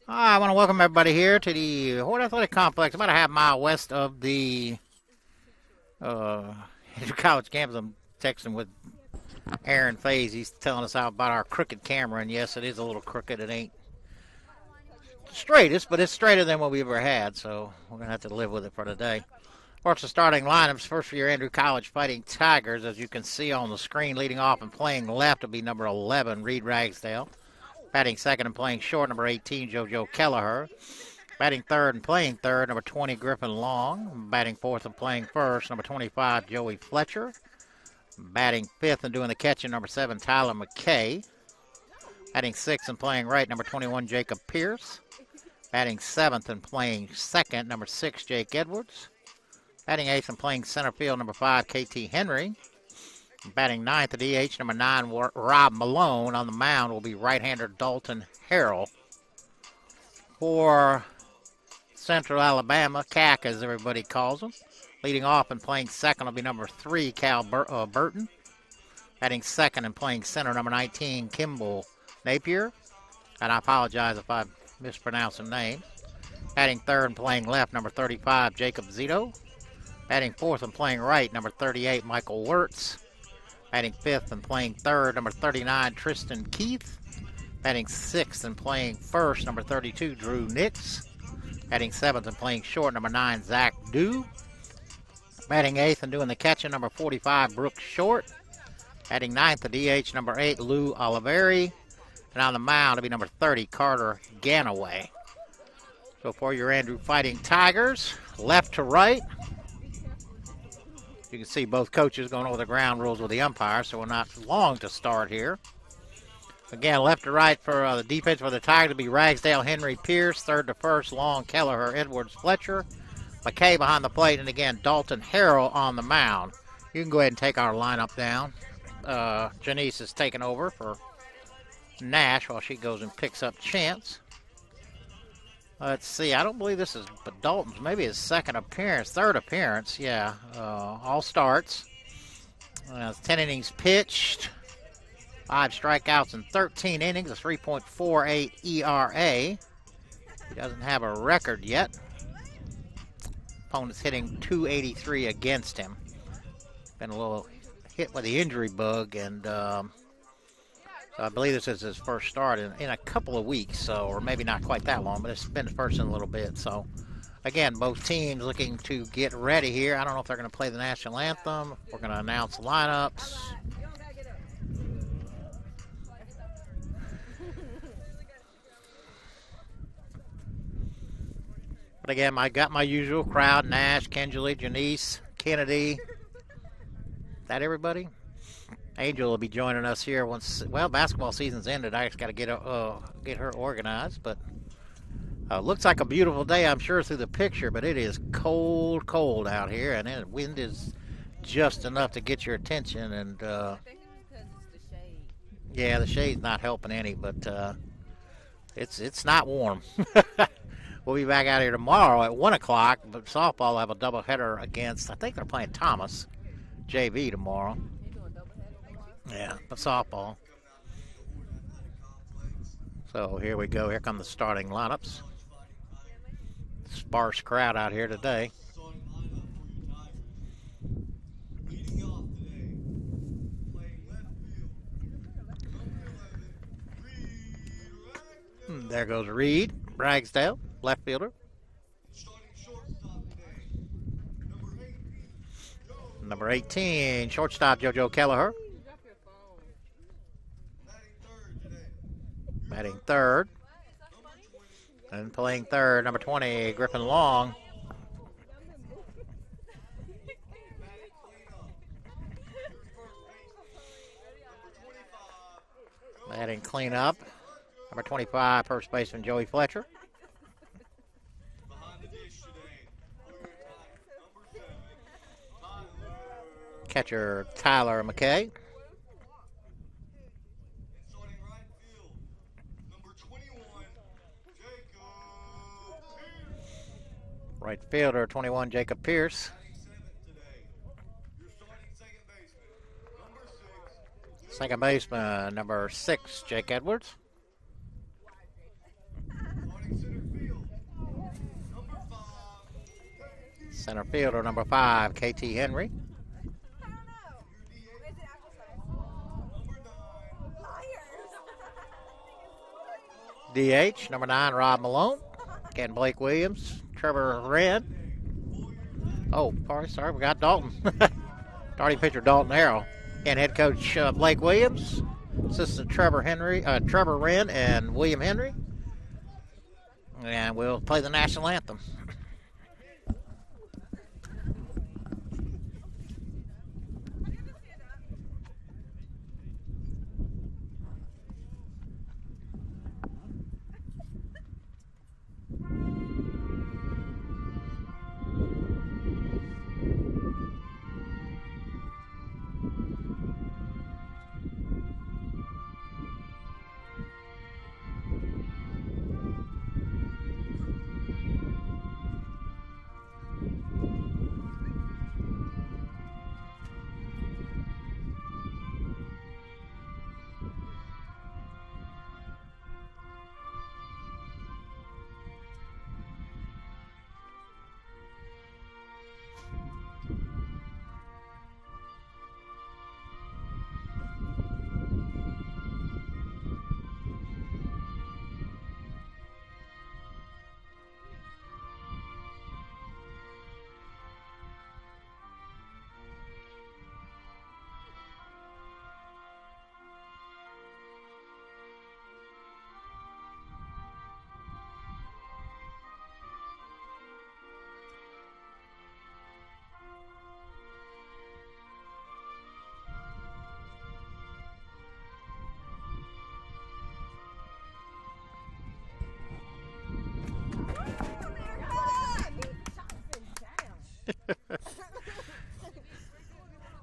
I want to welcome everybody here to the Horde Athletic Complex, about a half mile west of the uh, college campus. I'm texting with Aaron Faze. He's telling us out about our crooked camera, and yes, it is a little crooked. It ain't the straightest, but it's straighter than what we ever had, so we're going to have to live with it for today. Of course, the starting lineups, first for your Andrew College Fighting Tigers, as you can see on the screen, leading off and playing left will be number 11, Reed Ragsdale. Batting second and playing short, number 18, JoJo Kelleher. Batting third and playing third, number 20, Griffin Long. Batting fourth and playing first, number 25, Joey Fletcher. Batting fifth and doing the catching, number 7, Tyler McKay. Batting sixth and playing right, number 21, Jacob Pierce. Batting seventh and playing second, number 6, Jake Edwards. Batting eighth and playing center field, number 5, KT Henry. Batting ninth at DH, number 9, Rob Malone. On the mound will be right-hander Dalton Harrell. For Central Alabama, CAC as everybody calls them. Leading off and playing second will be number 3, Cal Burton. Batting second and playing center, number 19, Kimball Napier. And I apologize if I mispronounce the name. Batting third and playing left, number 35, Jacob Zito. Batting fourth and playing right, number 38, Michael Wirtz. Batting fifth and playing third, number 39, Tristan Keith. Batting sixth and playing first, number 32, Drew Nix. Batting seventh and playing short, number 9, Zach Dew. Batting eighth and doing the catching, number 45, Brooks Short. Batting ninth, the DH, number 8, Lou Oliveri. And on the mound, it'll be number 30, Carter Ganaway. So for your Andrew Fighting Tigers, left to right. You can see both coaches going over the ground rules with the umpire, so we're not long to start here. Again, left to right for the defense for the Tigers will be Ragsdale, Henry, Pierce. Third to first, Long, Kelleher, Edwards, Fletcher. McKay behind the plate, and again, Dalton Harrell on the mound. You can go ahead and take our lineup down. Janice is taking over for Nash while she goes and picks up Chance. Let's see. I don't believe this is Dalton's. Maybe his third appearance. Yeah, all starts. 10 innings pitched. 5 strikeouts in 13 innings. A 3.48 ERA. He doesn't have a record yet. Opponent's hitting .283 against him. Been a little hit with the injury bug, and so I believe this is his first start in a couple of weeks, so, or maybe not quite that long, but it's been his first in a little bit. So, again, both teams looking to get ready here. I don't know if they're going to play the national anthem. We're going to announce the lineups. But again, I got my usual crowd: Nash, Kenjali, Janice, Kennedy. Is that everybody? Angel will be joining us here once, well, basketball season's ended. I just got to get her organized. But looks like a beautiful day, I'm sure, through the picture. But it is cold, cold out here, and the wind is just enough to get your attention. And I think it's because it's the shade. yeah, the shade's not helping any, but it's not warm. We'll be back out here tomorrow at 1 o'clock. But softball will have a doubleheader against, I think they're playing Thomas JV tomorrow. Yeah, but softball. So here we go. Here come the starting lineups. Sparse crowd out here today. There goes Reed Ragsdale, left fielder. Number 18, shortstop JoJo Kelleher. Batting third. And playing third, number 20, Griffin Long. Batting cleanup, number 25, first baseman Joey Fletcher. Catcher Tyler McKay. Right fielder 21, Jacob Pierce. Second baseman number 6, Jake Edwards. Center fielder number 5, KT Henry. DH number 9, Rob Malone. Again, Blake Williams, Trevor Wren. Oh, sorry, we got Dalton. Starting pitcher Dalton Harrell. And head coach Blake Williams, assistant Trevor Wren, and William Henry. And we'll play the national anthem.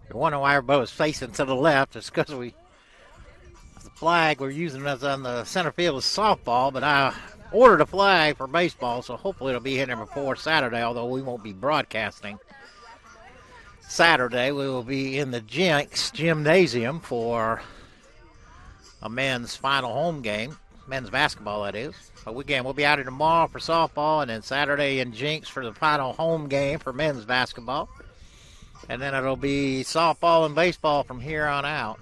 You're wondering why our boat is facing to the left. It's because the flag we're using as on the center field is softball, but I ordered a flag for baseball, so hopefully it'll be in there before Saturday, although we won't be broadcasting Saturday. We will be in the Jenks Gymnasium for a men's final home game, men's basketball that is. But again, we'll be out here tomorrow for softball, and then Saturday in Jenks for the final home game for men's basketball. And then it'll be softball and baseball from here on out.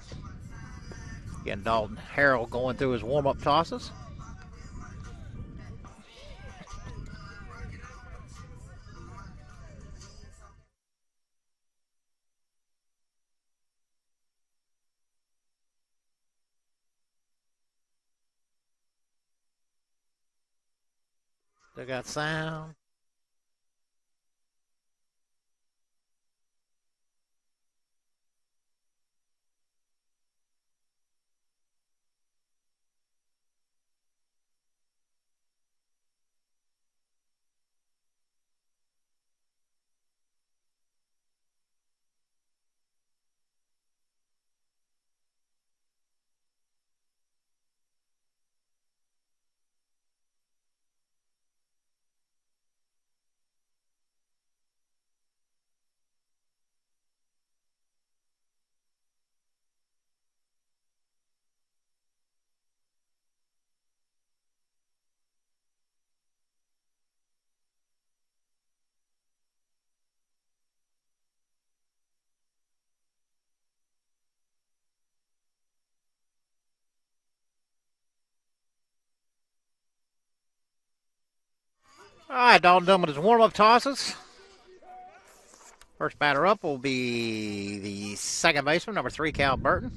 Again, Dalton Harrell going through his warm-up tosses. They got sound. All right, Dalton done with his warm-up tosses. First batter up will be the second baseman, number 3, Cal Burton.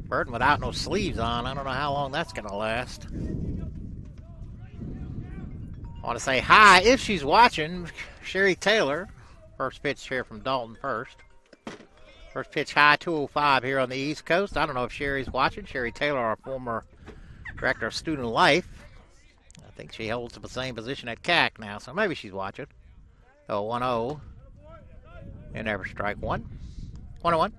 Burton without no sleeves on. I don't know how long that's going to last. I want to say hi, if she's watching, Sherry Taylor. First pitch here from Dalton first. First pitch high, 205 here on the East Coast. I don't know if Sherry's watching. Sherry Taylor, our former director of student life. I think she holds the same position at CAC now, so maybe she's watching. Oh, 1-0. And never strike one. 1-1.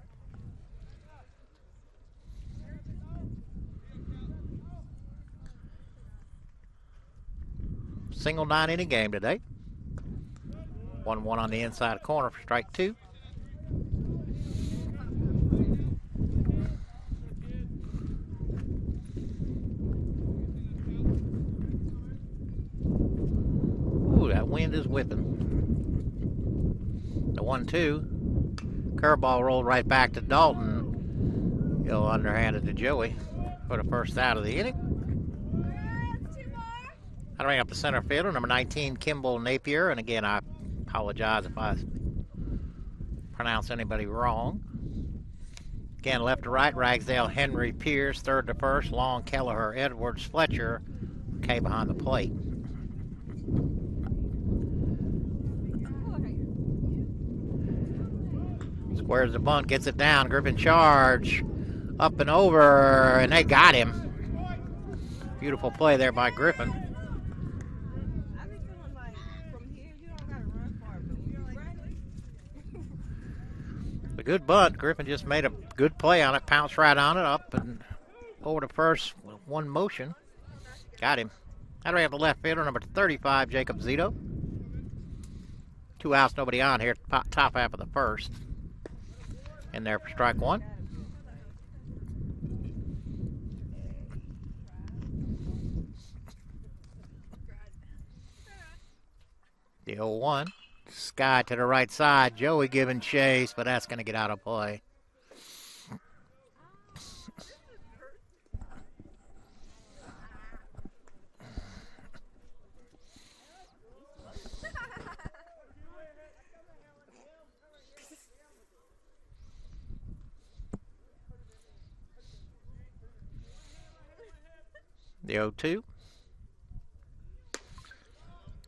Single 9-inning game today. 1-1 on the inside corner for strike 2. Ooh, that wind is whipping. 1-2. Curveball rolled right back to Dalton. He'll underhand it to Joey for the first out of the inning. I bring up the center fielder, number 19, Kimball Napier. And again, I apologize if I pronounce anybody wrong. Again, left to right, Ragsdale, Henry, Pierce. Third to first, Long, Kelleher, Edwards, Fletcher. Okay, behind the plate. Squares the bunt, gets it down. Griffin charge. Up and over, and they got him. Beautiful play there by Griffin. A good bunt. Griffin just made a good play on it, pounced right on it, up and over to first with one motion. Got him. Now we have the left fielder, number 35, Jacob Zito. 2 outs, nobody on here, top half of the first. In there for strike one. The 0-1. Sky to the right side. Joey giving chase, but that's going to get out of play. The 0-2.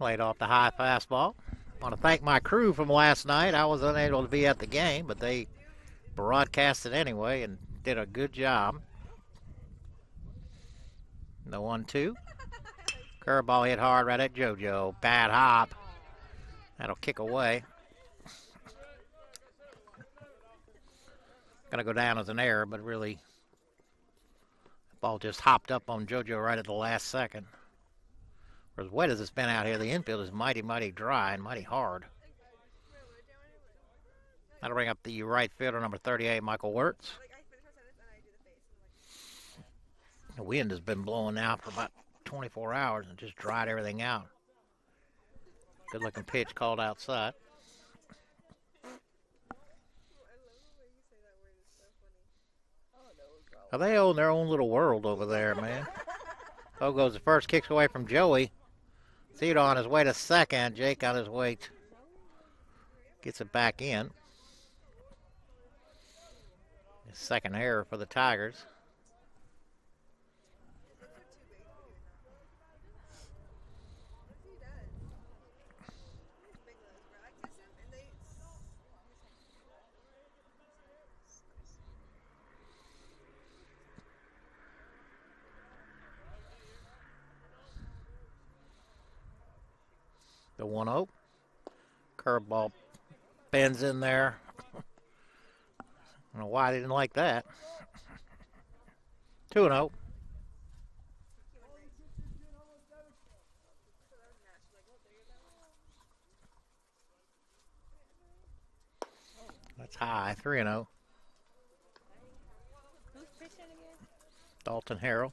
Laid off the high fastball. I want to thank my crew from last night. I was unable to be at the game, but they broadcast it anyway and did a good job. The 1-2. Curveball hit hard right at JoJo. Bad hop. That'll kick away. Going to go down as an error, but really, the ball just hopped up on JoJo right at the last second. For as wet as it's been out here, the infield is mighty, mighty dry and mighty hard. That'll bring up the right fielder, number 38, Michael Wirtz. The wind has been blowing now for about 24 hours and just dried everything out. Good looking pitch called outside. Well, they own their own little world over there, man. Oh, goes the first, kicks away from Joey. Zito on his way to second. Jake on his way gets it back in. His second error for the Tigers. The 1-0. Curveball bends in there. I don't know why they didn't like that. 2-0. That's high. 3-0. Who's pitching again? Dalton Harrell.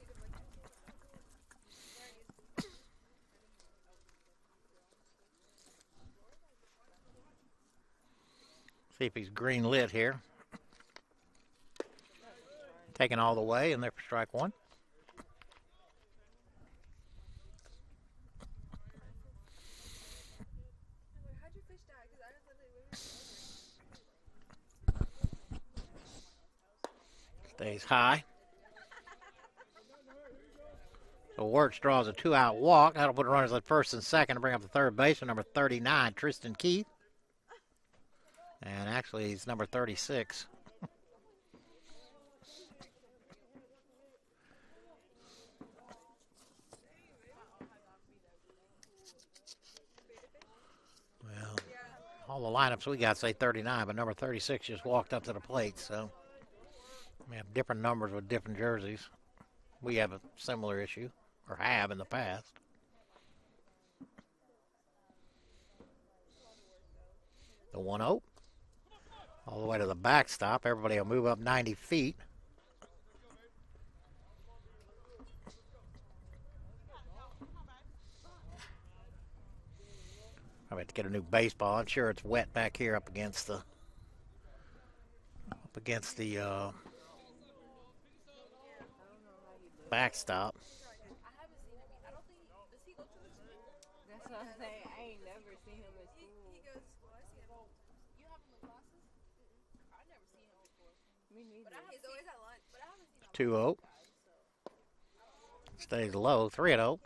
See if he's green lit here. Taken all the way, and there for strike one. Stays high. So Wirtz draws a 2-out walk. That'll put runners at first and second to bring up the third baseman, number 39, Tristan Keith. And actually, he's number 36. Well, all the lineups we got say 39, but number 36 just walked up to the plate. So we have different numbers with different jerseys. We have a similar issue, or have in the past. The 1-0. All the way to the backstop. Everybody will move up 90 feet. I have to get a new baseball. I'm sure it's wet back here up against the backstop. That's what I'm saying. I ain't never seen him in school. He goes to school. I see him. You have him in classes? I never seen him before. Me neither. He's always at lunch. But I haven't seen him. 2-0. Stays low. 3-0.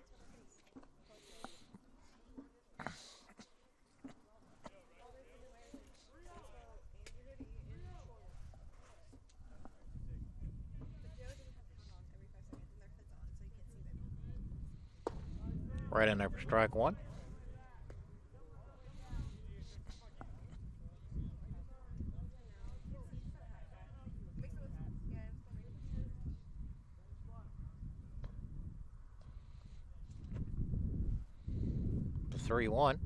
Right in there for strike one. To 3-1.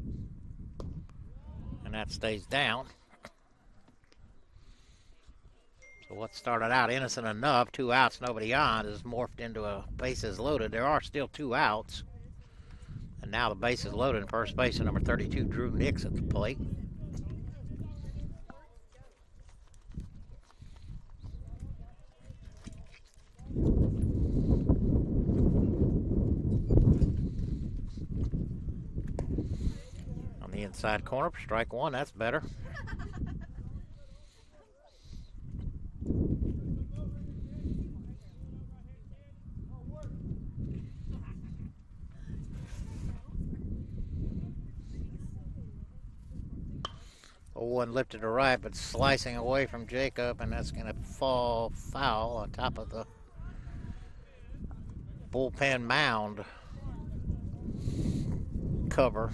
And that stays down. So what started out innocent enough, 2 outs, nobody on, is morphed into a bases loaded. There are still 2 outs. And now the base is loaded, and first baseman number 32, Drew Nix, at the plate. On the inside corner for strike one, that's better. One lifted to right, but slicing away from Jacob, and that's going to fall foul on top of the bullpen mound cover.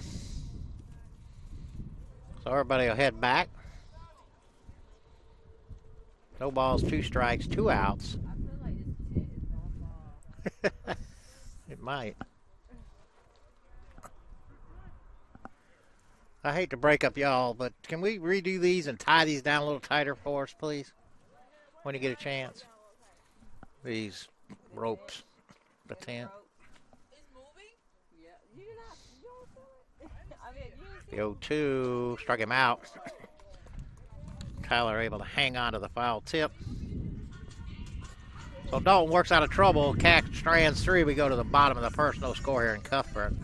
So everybody will head back. No balls, 2 strikes, 2 outs. I feel like this tent is gonna fall. It might. I hate to break up y'all, but can we redo these and tie these down a little tighter for us, please? When you get a chance. These ropes, the tent. It's moving? Yeah. You don't feel it? I mean, you The 0-2 struck him out. Tyler able to hang on to the foul tip. So Dalton works out of trouble. Cash strands 3. We go to the bottom of the first. No score here in Cuthbert.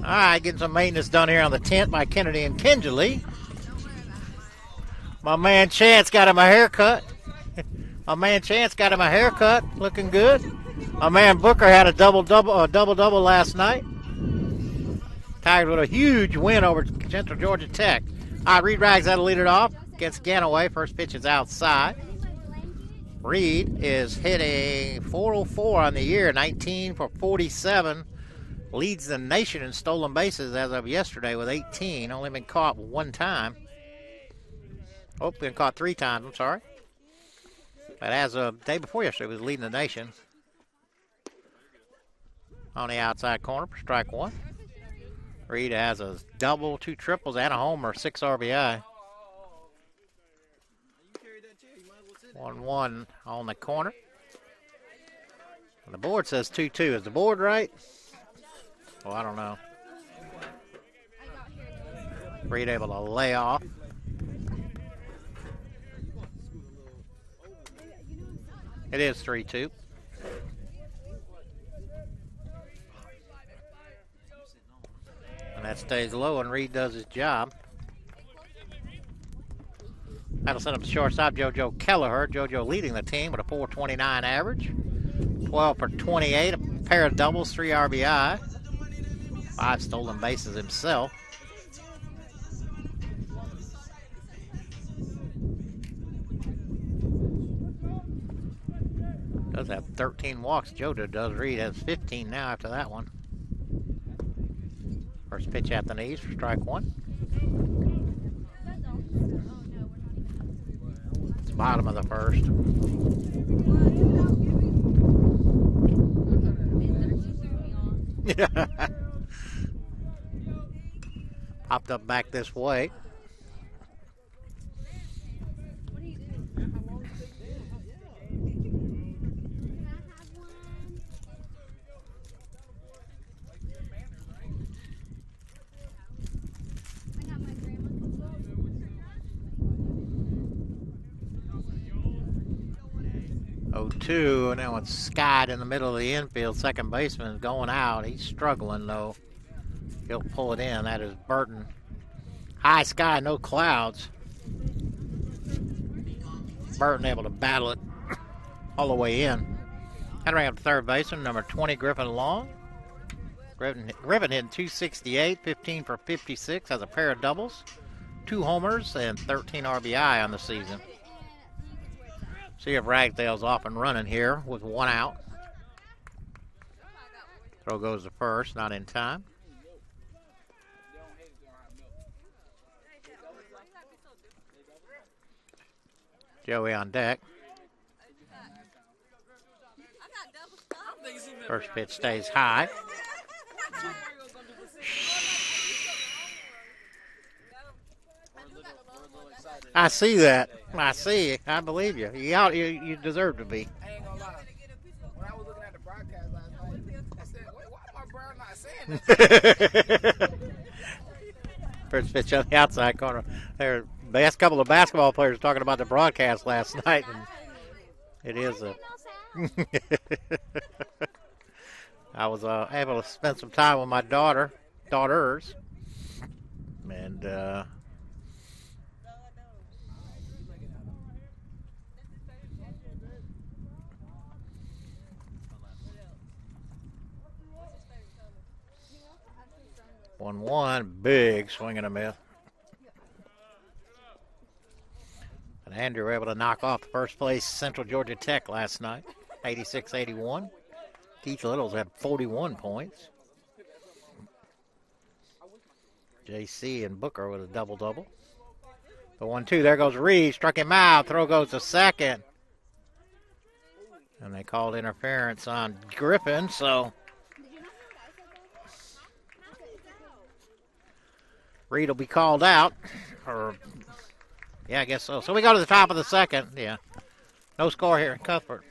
All right, getting some maintenance done here on the tent by Kennedy and Kingley. My man Chance got him a haircut. Looking good. My man Booker had a double-double last night. Tigers with a huge win over Central Georgia Tech. All right, Reed Rags that'll lead it off against Ganaway. First pitch is outside. Reed is hitting .404 on the year, 19 for 47. leads the nation in stolen bases as of yesterday with 18. Only been caught one time. Oh, been caught 3 times. I'm sorry. But as of the day before yesterday, was leading the nation. On the outside corner for strike 1. Reed has a double, 2 triples, and a homer, 6 RBI. 1-1 on the corner. And the board says 2-2. Is the board right? Well, I don't know. Reed able to lay off. It is 3-2. And that stays low, and Reed does his job. That'll set up the shortstop, JoJo Kelleher. JoJo leading the team with a .429 average. 12 for 28, a pair of doubles, 3 RBI. 5 stolen bases himself. Does have 13 walks. JoJo does. Reed has 15 now after that one. First pitch at the knees for strike 1. It's bottom of the first. Popped up back this way. Two, and now it's Scott in the middle of the infield. Second baseman is going out. He's struggling, though. He'll pull it in. That is Burton. High sky, no clouds. Burton able to battle it all the way in. And bring up the third baseman, number 20, Griffin Long. Griffin hitting .268, 15 for 56, has a pair of doubles, 2 homers, and 13 RBI on the season. See if Ragdale's off and running here with 1 out. Throw goes to first, not in time. Joey on deck. First pitch stays high. I see that. I see it. I believe you. You deserve to be. I ain't gonna lie. When I was looking at the broadcast last night, I said, wait, why am I Brown not saying that? First pitch on the outside corner. There, last couple of basketball players talking about the broadcast last night, and it is a. I was able to spend some time with my daughters, and 1-1, big swing and a miss. And Andrew were able to knock off first place Central Georgia Tech last night, 86-81. Keith Littles had 41 points. JC and Booker with a double-double. The 1-2, there goes Reed, struck him out, throw goes to second. And they called interference on Griffin, so Reed will be called out. Yeah, I guess so. So we go to the top of the second. Yeah. No score here in Cuthbert.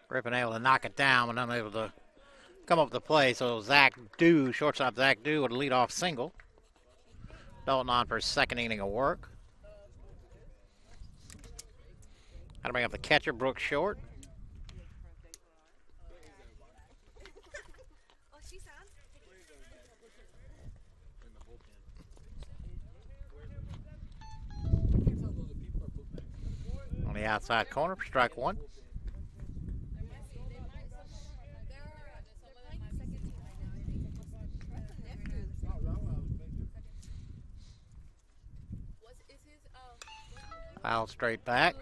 Griffin able to knock it down, but unable to come up with the play. So Zach Dew, shortstop Zach Dew, with a leadoff single. Dalton on for his second inning of work. Got to bring up the catcher, Brooks Short. Oh, she sounds. On the outside corner, strike one. Foul straight back.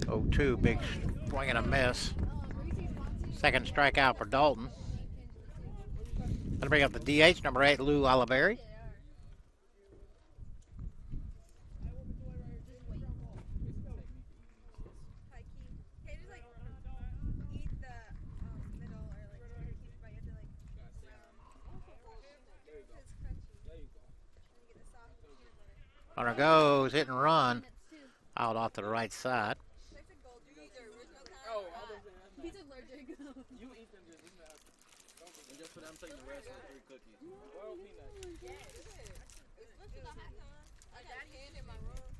Oh, 2, big swing and a miss. Second strikeout for Dalton. Gonna bring up the DH, number 8, Lou Oliveri. Runner goes, hit and run. Out off to the right side. He's allergic. You eat them and just for them taking the rest of the 3 cookies. Well, peanuts. I got hand in my room.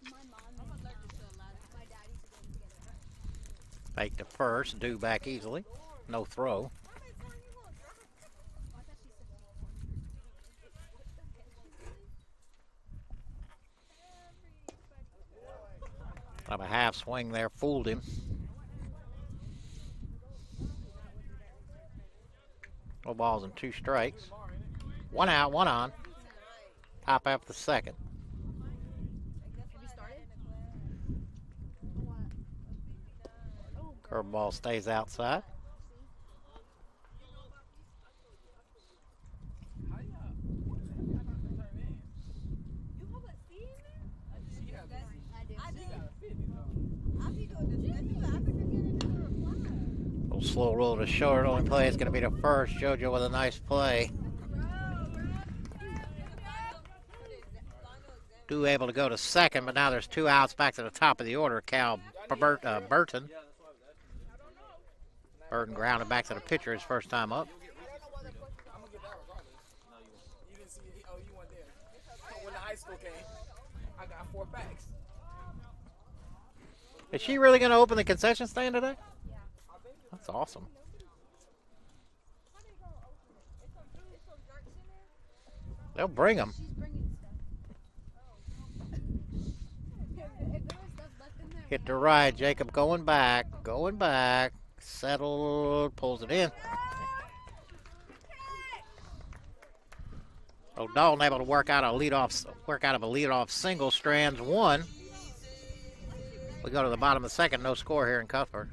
My mom. I'm allergic to a lot. My daddy together. Fake to first, Dew back easily. No throw. Kind of a half swing there, fooled him. No balls and 2 strikes. 1 out, 1 on. Top after the second. Have you started? Curveball stays outside. Little slow roll to short. Only play is going to be to first. JoJo with a nice play. Dew able to go to second, but now there's 2 outs back to the top of the order. Cal Burton. Burton grounded back to the pitcher his first time up. I'm gonna get that regardless. No, you won't. You didn't see it. Oh, you weren't there. When the high school came, I got 4 packs. Is she really going to open the concession stand today? That's awesome. They'll bring them. She's bringing stuff. If there was stuff left in there. Hit the right. Jacob going back. Going back. Settled. Pulls it in. So Dalton able to work out of a leadoff single. Strands 1. We go to the bottom of the second. No score here in Cuthbert.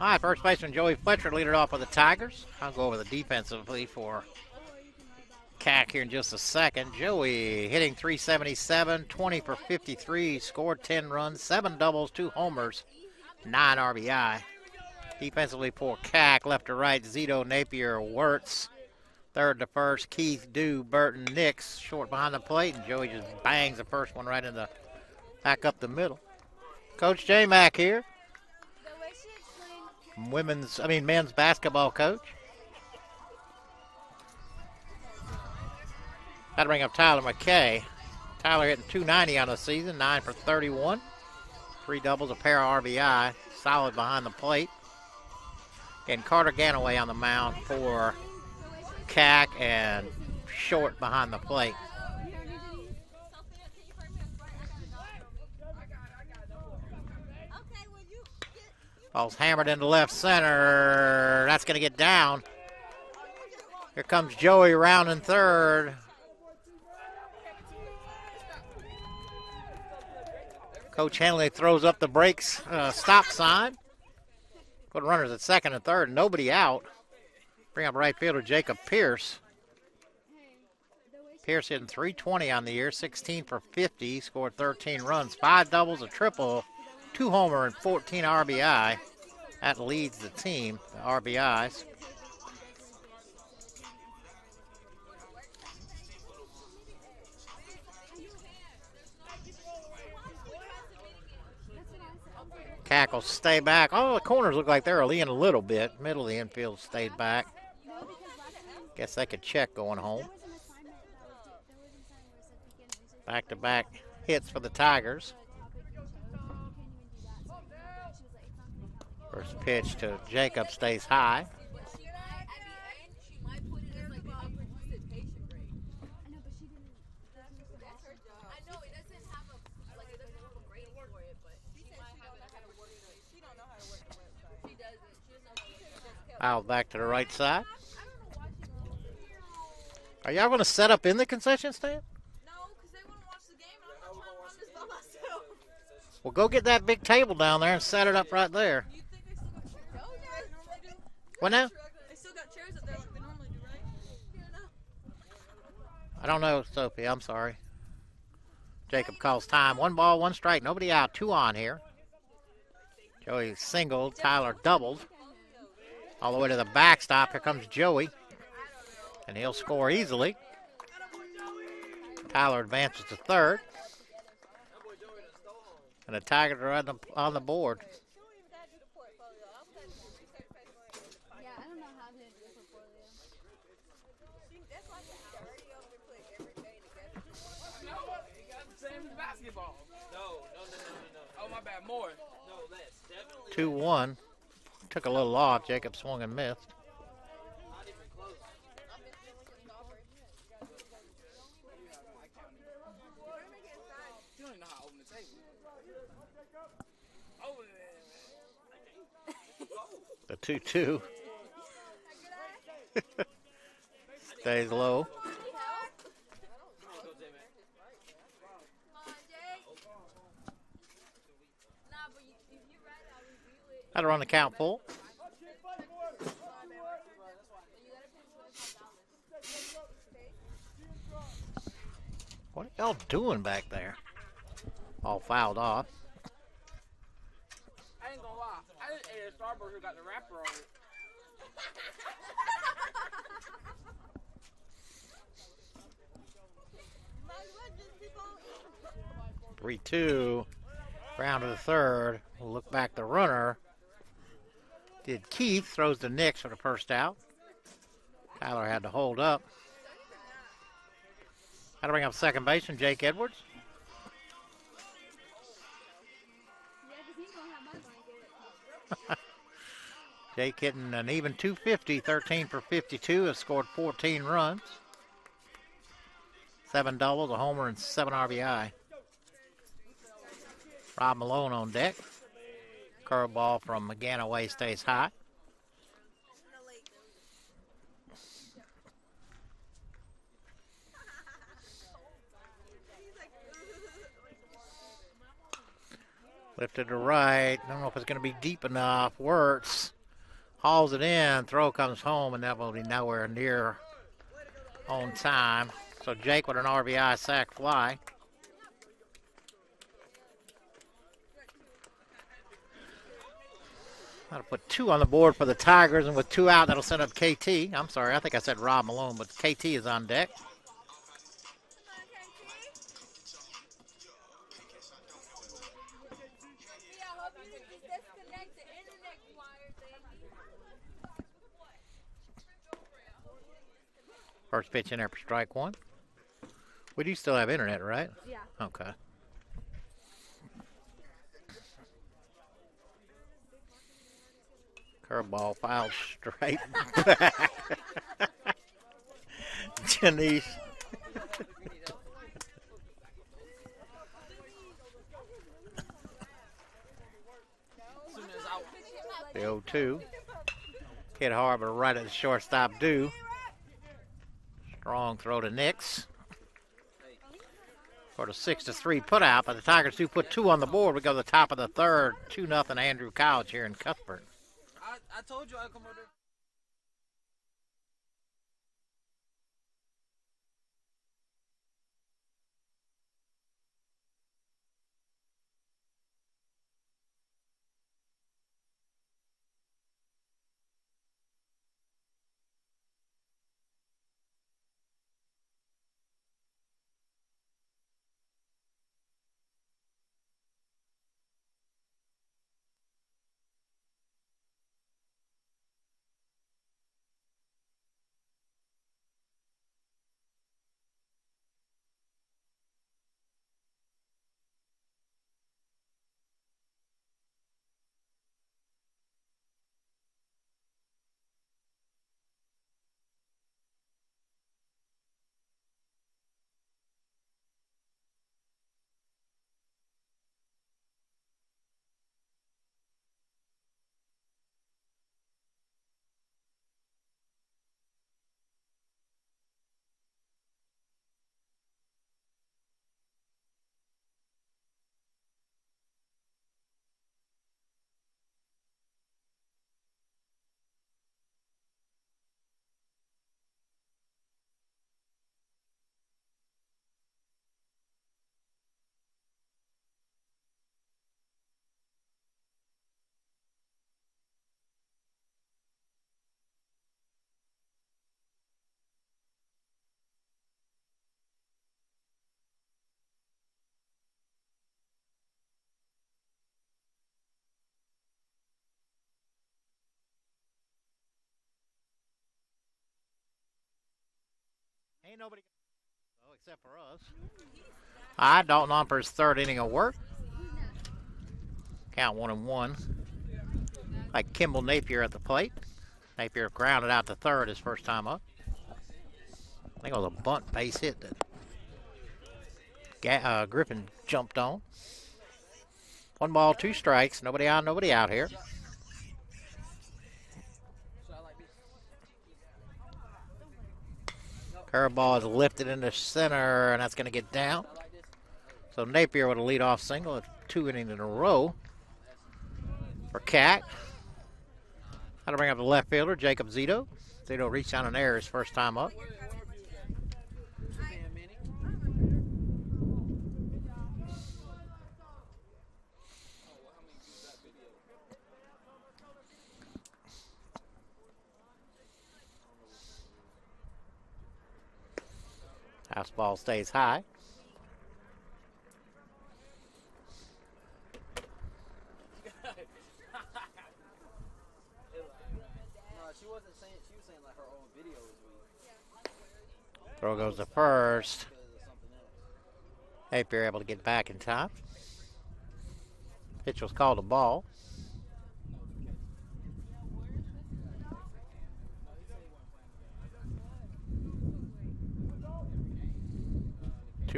All right, first baseman Joey Fletcher leading off for the Tigers. I'll go over the defensively for Cack here in just a second. Joey hitting .377, 20 for 53, scored 10 runs, 7 doubles, 2 homers, 9 RBI. Defensively for Cack, left to right, Zito, Napier, Wirtz. Third to first, Keith, Dew, Burton, Nix, short behind the plate, and Joey just bangs the first one right in the back up the middle. Coach J Mac here, men's basketball coach. Got to bring up Tyler McKay. Tyler hitting .290 on the season, 9 for 31, 3 doubles, a pair of RBI, solid behind the plate. And Carter Ganaway on the mound for Cack and short behind the plate. Ball's hammered into left center. That's going to get down. Here comes Joey rounding third. Coach Henley throws up the brakes stop sign. Put runners at second and third. Nobody out. Bring up right fielder Jacob Pierce. Pierce hitting .320 on the year, 16 for 50, scored 13 runs, 5 doubles, a triple, 2 homer, and 14 RBI. That leads the team, the RBIs. Cack will stay back. Oh, the corners look like they're leaning a little bit. Middle of the infield stayed back. Guess they could check going home. Back-to-back hits for the Tigers. First pitch to Jacob stays high. Foul back to the right side. Are y'all going to set up in the concession stand? Well, go get that big table down there and set it up right there. What now? They still got chairs up there like they normally do, right? I don't know, Sophie. I'm sorry. Jacob calls time. 1 ball, 1 strike. Nobody out. 2 on here. Joey singled. Tyler doubled. All the way to the backstop. Here comes Joey. And he'll score easily. Tyler advances to third. And the Tigers are on the board. Yeah, I don't know how to do it for portfolio. You got the same as basketball. No. Oh, my bad, more. No, less. Definitely. 2-1. Took a little off. Jacob swung and missed. Not even close. You don't know how to open the table. Over there, man. The 2-2. Stays low. How to run the count full. What are y'all doing back there? All fouled off. I ain't gonna lie. I just ate a Starburst who got the wrapper on it. 3-2. Round to the third. We'll look back the runner. Did Keith. Throws to Nix for the first out. Tyler had to hold up. How to bring up second baseman, Jake Edwards. Yeah, because he's going to have my blanket. Jake hitting an even .250, 13 for 52, has scored 14 runs. 7 doubles, a homer, and 7 RBI. Rob Malone on deck. Curveball from Ganaway stays high. Lifted to right. I don't know if it's going to be deep enough. Wirtz hauls it in. Throw comes home, and that will be nowhere near on time. So Jake with an RBI sac fly. That'll put 2 on the board for the Tigers, and with 2 out, that'll send up KT. I'm sorry, I think I said Rob Malone, but KT is on deck. First pitch in there for strike 1. We do still have internet, right? Yeah. Okay. Curveball foul straight back. Janice. The 0-2. Hit hard, but right at the shortstop due. Strong throw to Nix. For the 6-3 put out, but the Tigers do put 2 on the board. We go to the top of the third, 2-0 Andrew College here in Cuthbert. I told you I'd come over there. Ain't nobody except for us. Dalton on for his 3rd inning of work. Count 1-1. Like Kimball Napier at the plate. Napier grounded out to 3rd his first time up. I think it was a bunt base hit that Griffin jumped on. 1 ball, 2 strikes. Nobody on, nobody out here. Curveball is lifted into center, and that's going to get down. So Napier with a leadoff single at 2 innings in a row for Cat. That'll bring up the left fielder, Jacob Zito. Zito reached down an error his first time up. Fastball stays high. Throw goes to first. Napier able to get back in time. Pitch was called a ball.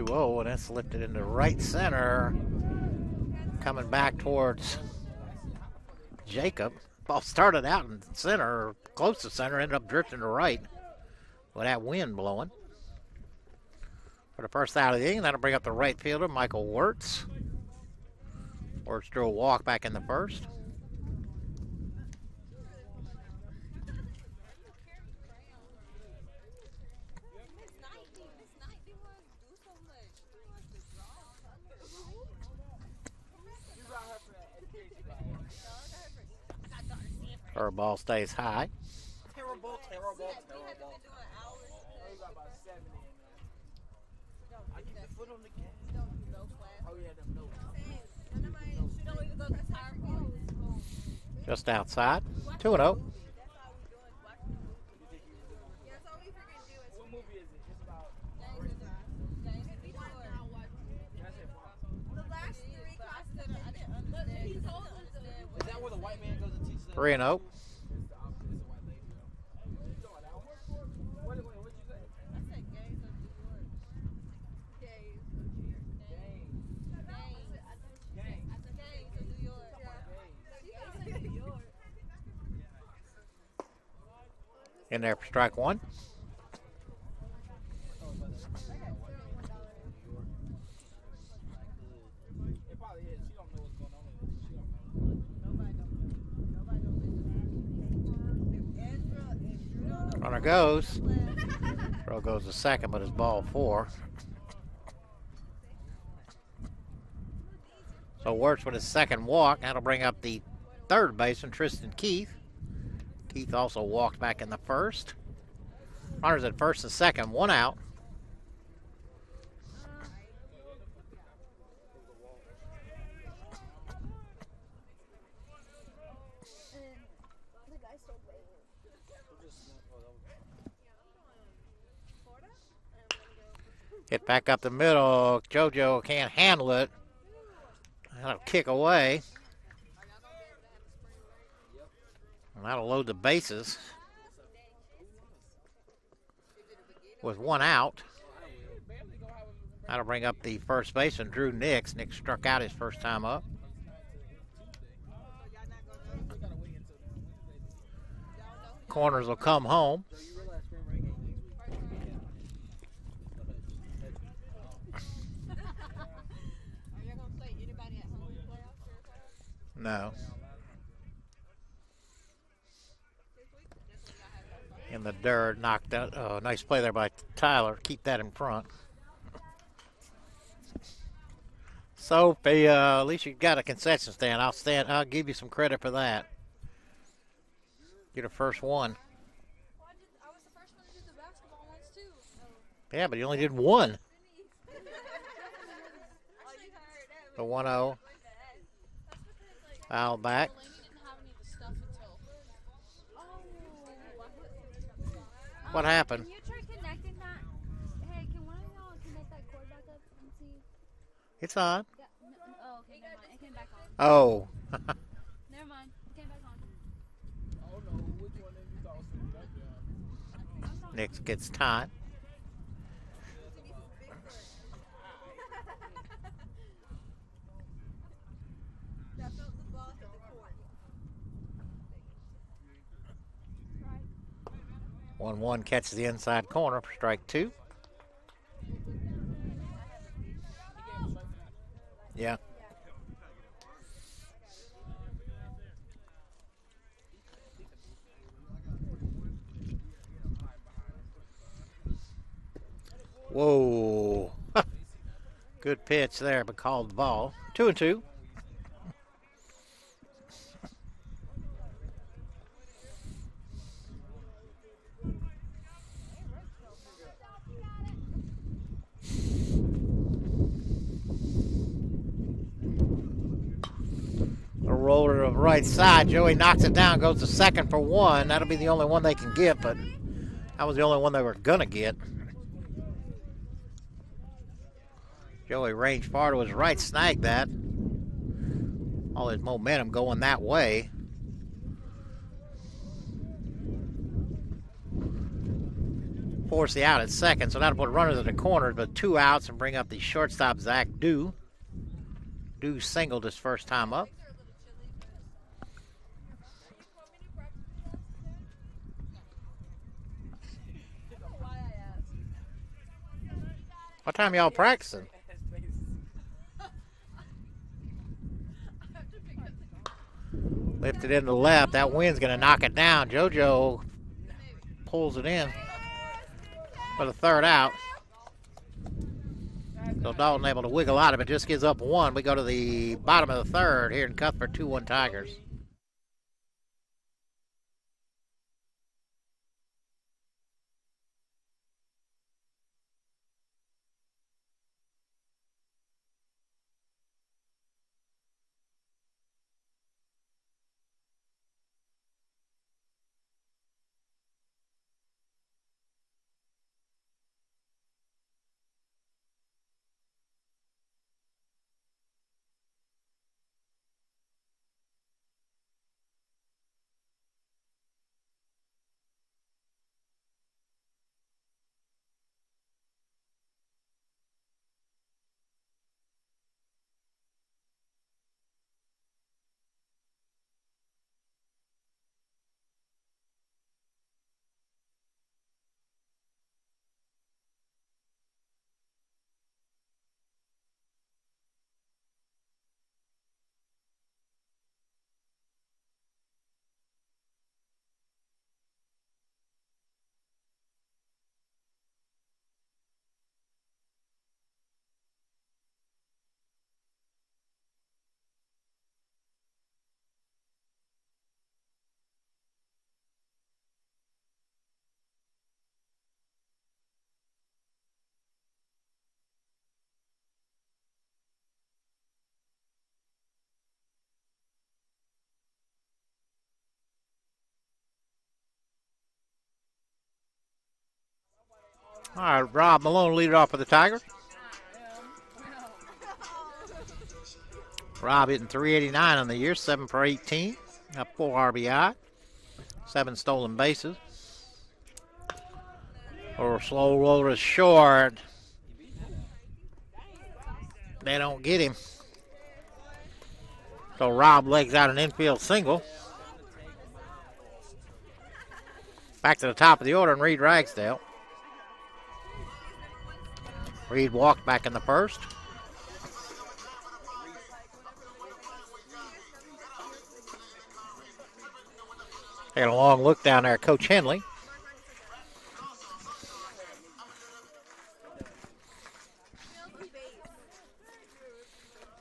And that's lifted into right center. Coming back towards Jacob. Ball started out in center, close to center, ended up drifting to right with that wind blowing. For the first out of the inning, that'll bring up the right fielder, Michael Wirtz. Wirtz drew a walk back in the first. Her ball stays high. Terrible. We got about 70 in there. I keep the foot on the gas. Oh, yeah, them notes. Just outside. 2-0. What movie is it? It's about. Is that where the white man goes and teaches them? 3-0. It's the opposite. It's a white lady, though. You talking about that one? What'd you say? In there for strike one. It probably is. She don't know what's going on in it. She don't know. Runner goes. Throw goes to second, but it's ball 4. So Wirtz with his second walk. That'll bring up the third baseman, Tristan Keith. Keith also walked back in the first. Runners at first and second, 1 out. Hit back up the middle. JoJo can't handle it. That'll kick away. And that'll load the bases with 1 out. That'll bring up the first baseman, Drew Nix. Nix struck out his first time up. Corners will come home. No. In the dirt, knocked out. Nice play there by Tyler. Keep that in front. So, at least you got a concession stand. I'll give you some credit for that. You're the first one. Well, I was the first one to do the basketball ones too. Yeah, but you only did one. The 1-0. Foul back. Delaney didn't have any of the stuff until. What happened? Can you try connecting that? Hey, can one of y'all connect that cord back up and see? It's on. Yeah. Oh, okay, never mind. It came back on. Oh. Never mind. It came back on. I don't know which one of you thought was sitting back there. Nix gets time. Right. 1-1 catches the inside corner for strike 2. Yeah. Whoa. Good pitch there, but called the ball. 2-2. A roller to the right side. Joey knocks it down, goes to second for 1. That'll be the only one they can get, but that was the only one they were going to get. Joey ranged far to his right, snagged that. All his momentum going that way. Force the out at second, so that'll put runners in the corners, but 2 outs and bring up the shortstop, Zach Dew. Dew singled his first time up. What time y'all practicing? Lifted in the left. That wind's going to knock it down. JoJo pulls it in for the third out. So Dalton able to wiggle out of it. Just gives up 1. We go to the bottom of the third here in Cuthbert, 2-1 Tigers. All right, Rob Malone lead it off for the Tigers. Rob hitting .389 on the year, 7 for 18. Got 4 RBI, 7 stolen bases. Or slow roller short. They don't get him. So Rob legs out an infield single. Back to the top of the order and Reed Ragsdale. Reed walked back in the first. Taking a long look down there, Coach Henley.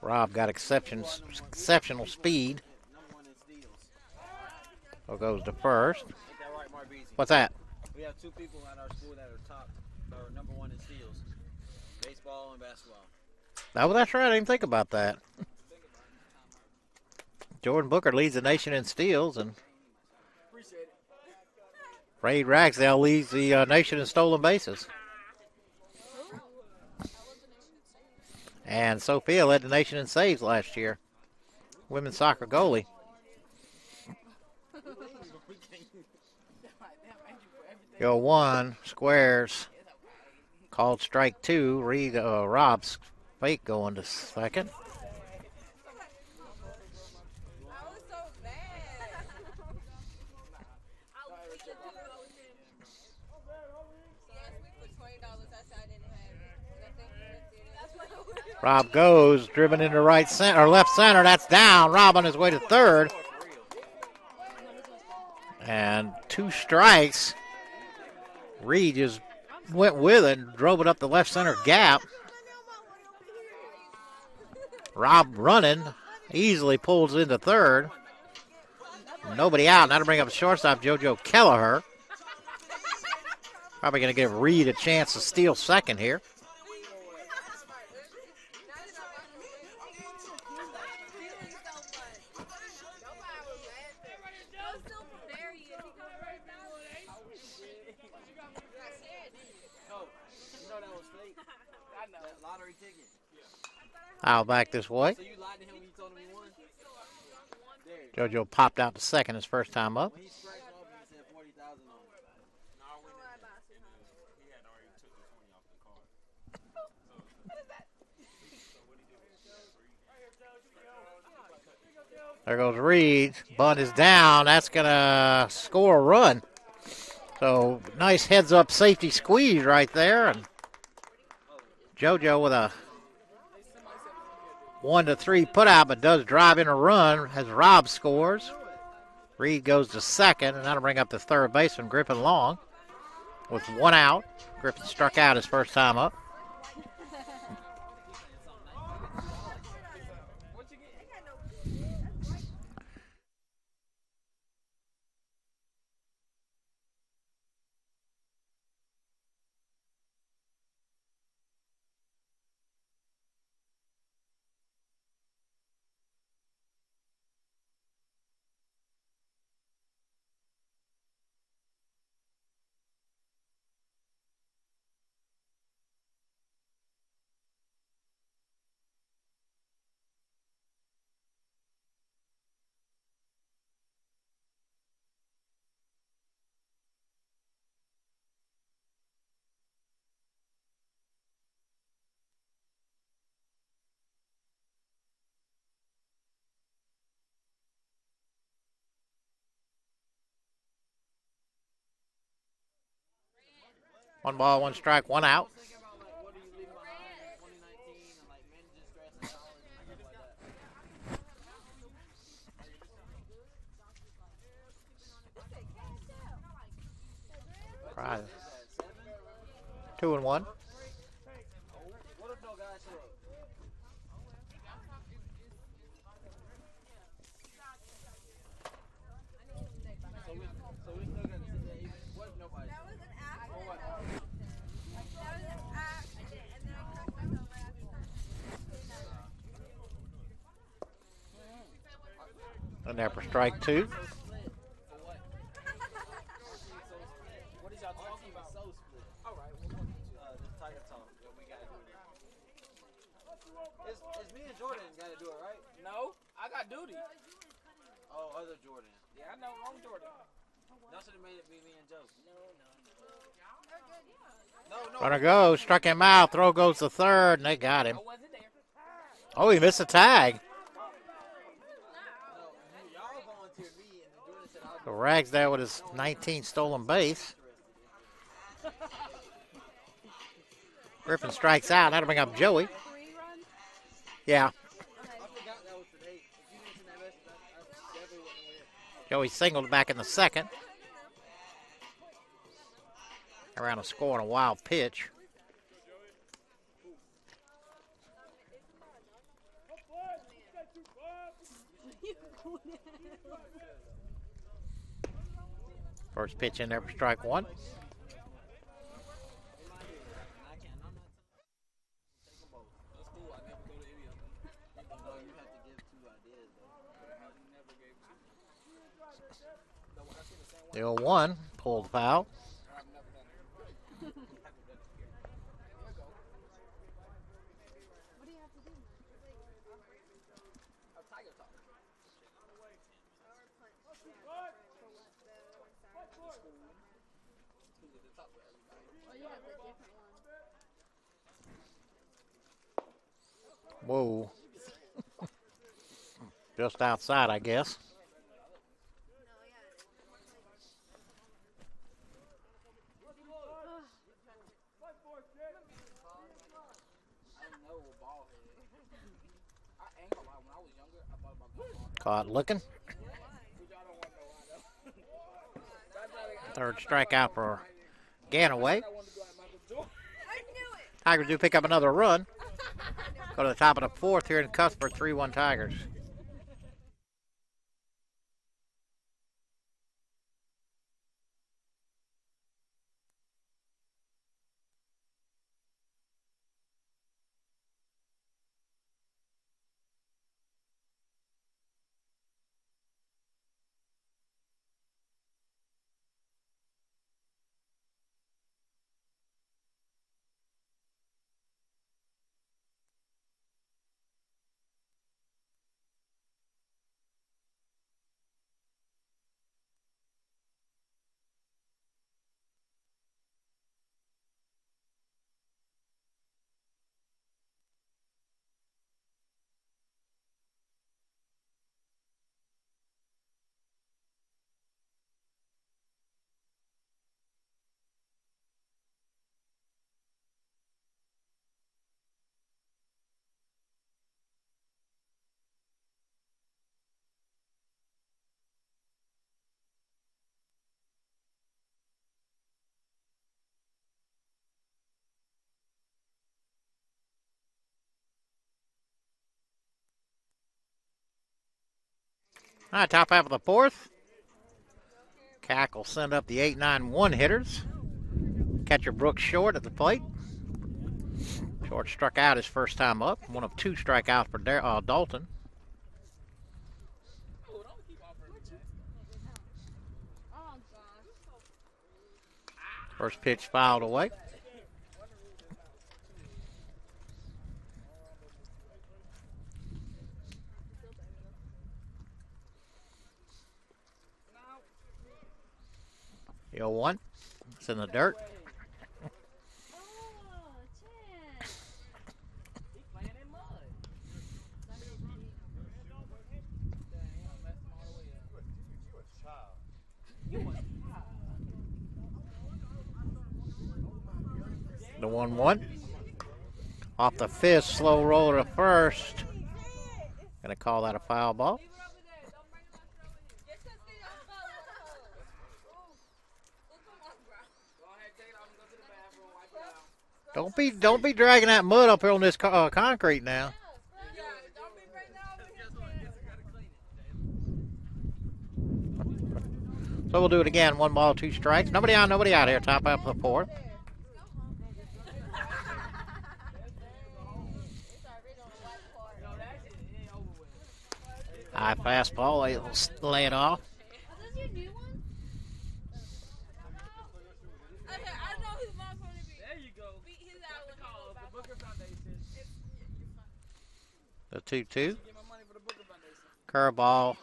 Rob got exceptional speed. So goes to first. What's that? We have 2 people at our school that are top, or number 1 in steals. Baseball and basketball. Oh, well, that's right. I didn't think about that. Jordan Booker leads the nation in steals, and Reed Ragsdale leads the nation in stolen bases. And Sophia led the nation in saves last year. Women's soccer goalie. Go 1, squares. Called strike 2. Rob's fake going to second. Rob goes, driven into right center or left center. That's down. Rob on his way to third. And 2 strikes. Reed just went with it and drove it up the left center gap. Rob running, easily pulls into third. Nobody out. Now to bring up shortstop JoJo Kelleher. Probably going to give Reed a chance to steal second here. I'll back this way. So you lied to him when you told him he won? JoJo popped out to second his first time up. When he strikes off, he said 40,000 on it. There goes Reed. Bunt is down. That's going to score a run. So nice heads-up safety squeeze right there. And JoJo with a 1-3 putout, but does drive in a run as Rob scores. Reed goes to second, and that'll bring up the third baseman, Griffin Long, with 1 out. Griffin struck out his first time up. One ball, 1 strike, 1 out. Right. 2-1. And there for strike 2. What is y'all talking about? So split. All right. It's me and Jordan got to do it, right? No, I got duty. Oh, other Jordan. Yeah, I know, wrong Jordan. Y'all should have made it be me and Joe. No. Runner goes, struck him out. Throw goes to third, and they got him. I wasn't there. Oh, he missed a tag. No, y'all volunteered me, and then Jordan said I'll So Rags there with his 19th stolen base. Griffin strikes out. That'll bring up Joey. 3 runs? Yeah, I forgot that was today. If you didn't send that message, I definitely wouldn't have went. Joey singled back in the second. Around a score and a wild pitch. First pitch in there for strike one. I can't. I'm not. Take them both. That's cool. I never go to any of them. No, you have to give 2 ideas, though. I never gave two. No, when I seen the same one, The 0-1 pulled foul. I've never done it. What do you have to do? A Tiger Talk. Who's at the top of everybody? Oh, you have the different one. Whoa. Just outside, I guess. I didn't know a ball head. I ain't gonna lie, when I was younger, I thought about going ball. Caught looking. But y'all don't want to know why though. Third strikeout for Ganaway. I wanted to go at Michael Jordan. Tigers do pick up another run. Go to the top of the fourth here in Cuthbert, 3-1 Tigers. All right, top half of the fourth. Cack will send up the 8-9-1 hitters. Catcher Brooks Short at the plate. Short struck out his first time up. One of 2 strikeouts for Dalton. Oh, don't keep offering me that. Oh, gosh. First pitch fouled away. The 0-1. It's in the dirt. Oh, Chad. He playing in mud. The 1-1. Off the fist, slow roller to first. Gonna call that a foul ball. Don't be dragging that mud up here on this concrete now. So we'll do it again. 1 ball, 2 strikes. Nobody on, nobody out here. Top up of the fourth. High fastball. He'll lay it off. Is this your new one? Okay, I know who mom's going to be. There you go. Beat his out Got the when he call. goes The back. Booker Foundation. The 2-2. Get my money for the Booker Foundation. Curveball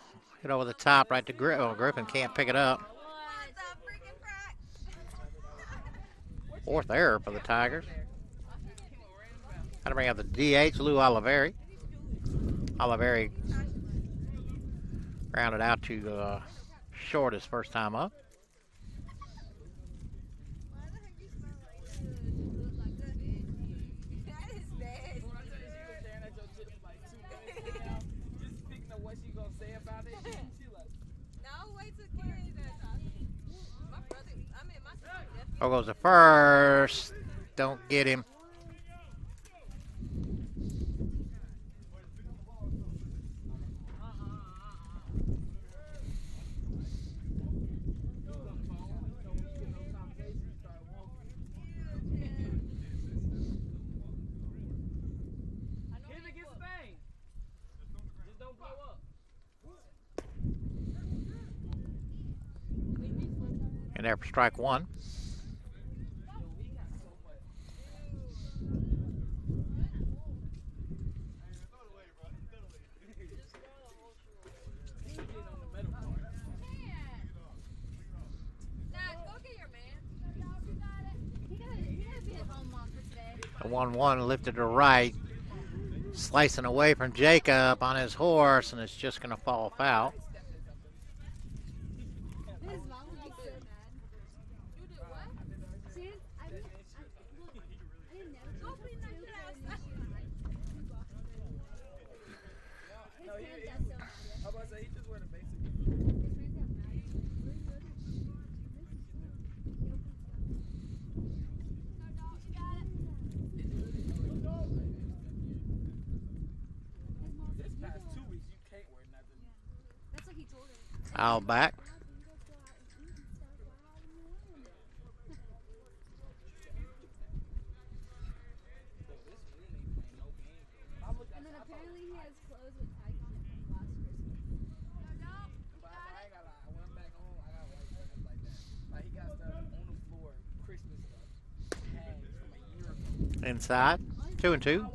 hit over the top right to Griffin. Oh, Griffin can't pick it up. Fourth error for the Tigers. Got to bring up the DH, Lou Oliveri. Oliveri grounded out to short his first time up. Oh, goes to first. Don't get him. And there for strike one. The 1-1 lifted to right, slicing away from Jacob on his horse, and it's just going to fall foul. Foul back. And then apparently he has clothes with tags on it from last Christmas. Inside. 2-2.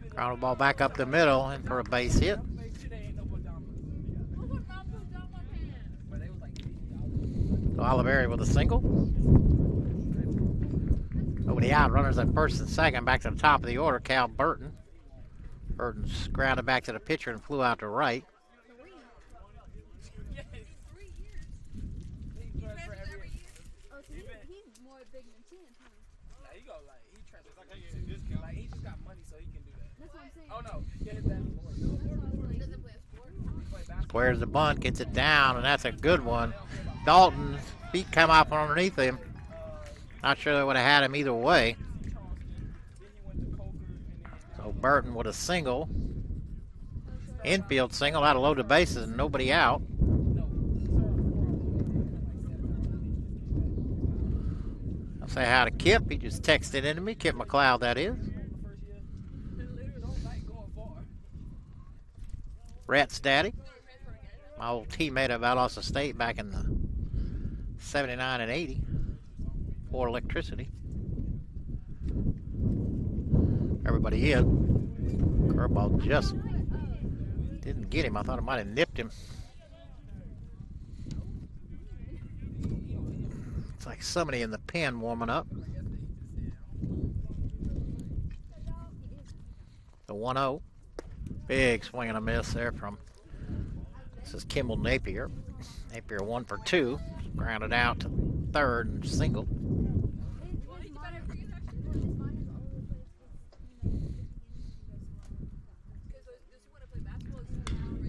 Ground the ball back up the middle and for a base hit. So Oliveri with a single. Over the out, runners at first and second, back to the top of the order, Cal Burton. Burton's grounded back to the pitcher and flew out to right. Oh, so he's more big than Chin, huh? He just got money, so he can do that. That's what I'm saying. Oh no, yeah, his dad's a lawyer. He doesn't play a sport. Squares the bunt, gets it down, and that's a good one. Dalton's feet come up underneath him. Not sure they would have had him either way. So Burton with a single. Infield single, out of loaded bases and nobody out. I'll say hi to Kip. He just texted into me. Kip McLeod, that is. Rhett's daddy. My old teammate at Valdosta State back in the 79 and 80 for electricity. Everybody hit. Curveball just didn't get him. I thought it might have nipped him. It's like somebody in the pen warming up. The 1-0. Big swing and a miss there from, this is Kimball Napier. Napier 1 for 2. Grounded out to third and single.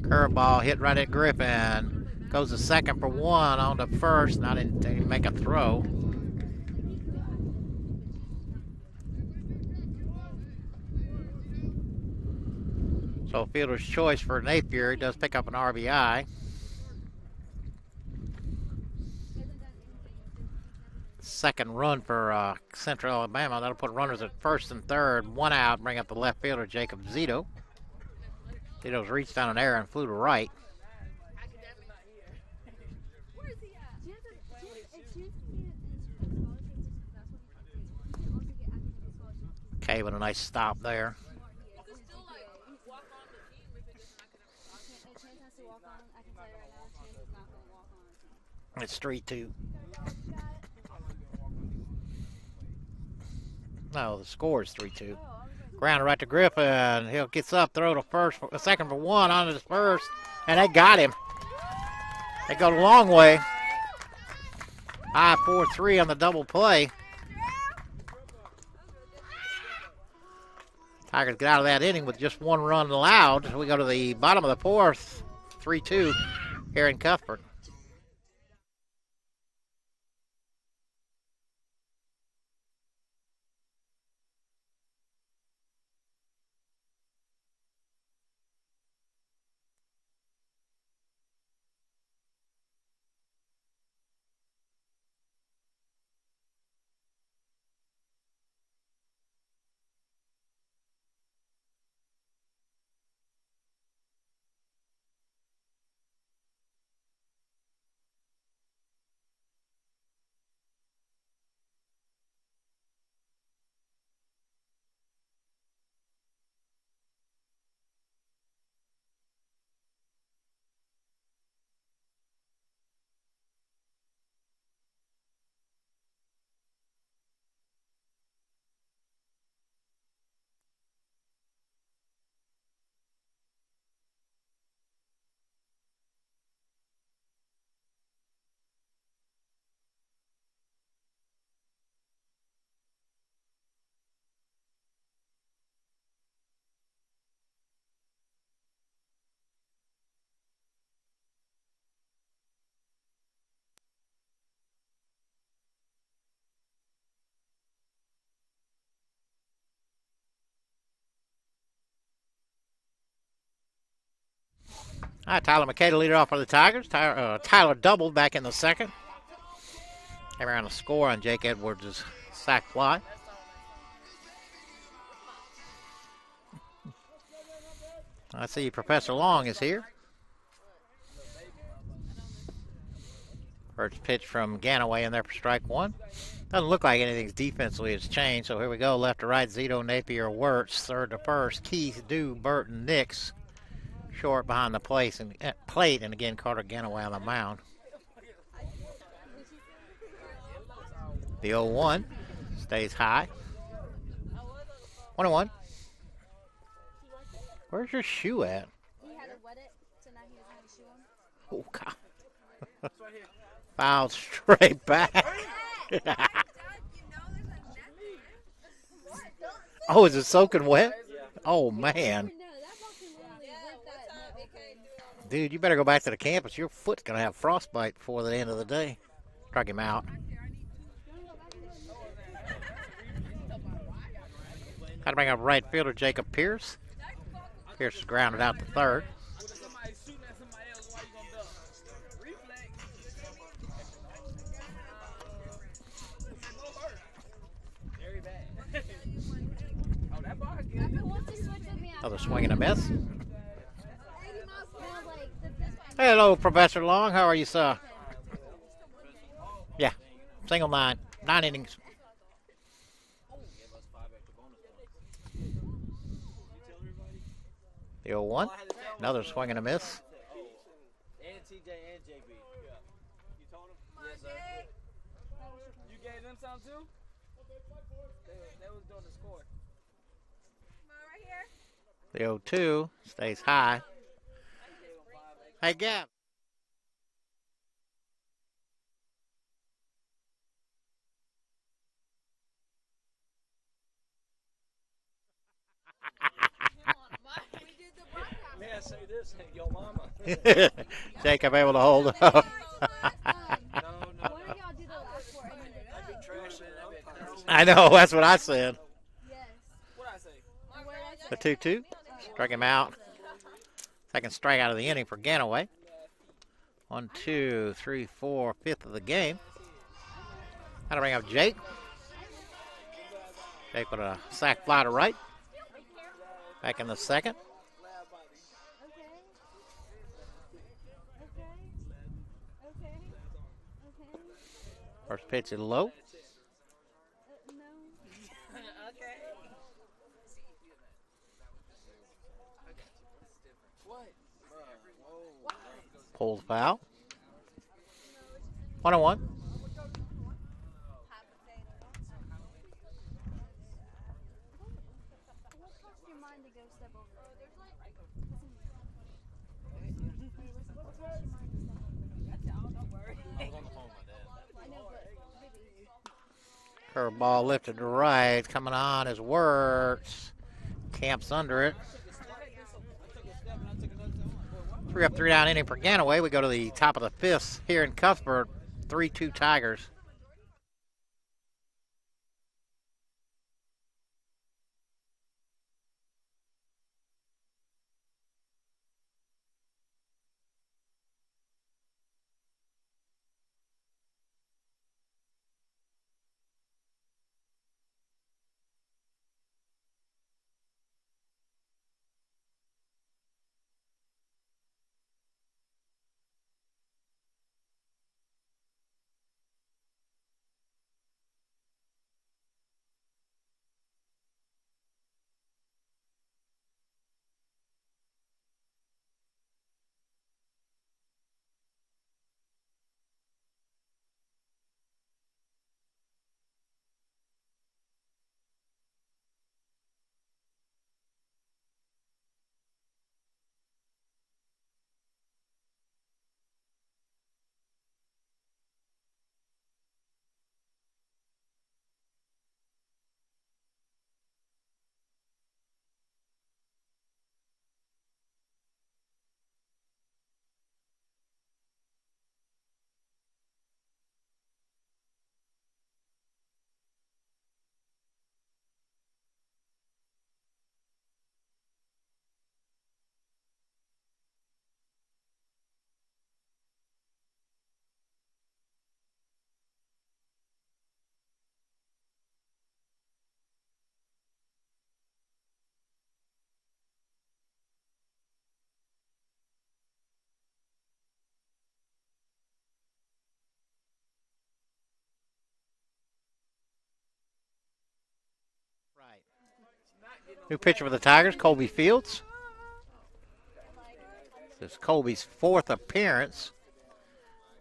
Curveball hit right at Griffin. Goes to second for 1, on to first. Not didn't make a throw. So fielder's choice for Napier. He does pick up an RBI. Second run for Central Alabama. That'll put runners at first and third. 1 out. Bring up the left fielder, Jacob Zito. Tito's reached down in air and flew to right. Where is he at? Do you have to get scholarships? You can also get academic scholarships. Cave with a nice stop there. Chance has to walk on. I can tell you right now, Chance is not going to walk on. It's 3-2. No, the score is 3-2. Ground right to Griffin. He'll gets up, throw to first, second for one on his first, and they got him. They go a long way. High 4-3 on the double play. Tigers get out of that inning with just one run allowed. We go to the bottom of the fourth, 3-2 here in Cuthbert. All right, Tyler McKay to lead it off for the Tigers. Tyler doubled back in the second. Came around to score on Jake Edwards' sac fly. I see Professor Long is here. First pitch from Ganaway in there for strike one. Doesn't look like anything's defensively has changed, so here we go. Left to right, Zito, Napier, Wirtz. Third to first, Keith, Dew, Burton, Nix. Short behind the plate, and again, Carter Ganaway on the mound. The 0-1 stays high. 1-1. Where's your shoe at? He had to wet it, so now he doesn't have a shoe on. Oh, God. Fouled straight back. Oh, is it soaking wet? Oh, man. Dude, you better go back to the campus. Your foot's going to have frostbite before the end of the day. Strike him out. Got to bring up right fielder Jacob Pierce. Pierce is grounded out to third. Another swing and a miss. Hello, Professor Long. How are you, sir? Yeah, single 9 innings. The 0-1. Another swing and a miss. And TJ and JB. You told him? Yes, sir. You gave them some too? They was doing the score. The 0-2 stays high. Hey, Gab. May I say this? Yo, mama. Jacob able to hold up. No. What did y'all do the last four? I've been trashing. I know, that's what I said. Yes. What I say? And where did I The 2-2. Strike him out. Second strikeout of the inning for Ganaway. 1, 2, 3, 4, fifth of the game. How to bring up Jake. Jake with a sac fly to right. Back in the second. First pitch is low. No. Okay. What? Pulls foul. 1-1. What crossed your mind to go step over there? What crossed your mind to step over there? Don't worry. I was on the phone with my dad. I know, but maybe. Curveball lifted to right. Coming on is Wirtz. Camps under it. 3 up, 3 down inning for Ganaway. We go to the top of the fifth here in Cuthbert. 3-2 Tigers. New pitcher for the Tigers, Colby Fields. This is Colby's fourth appearance.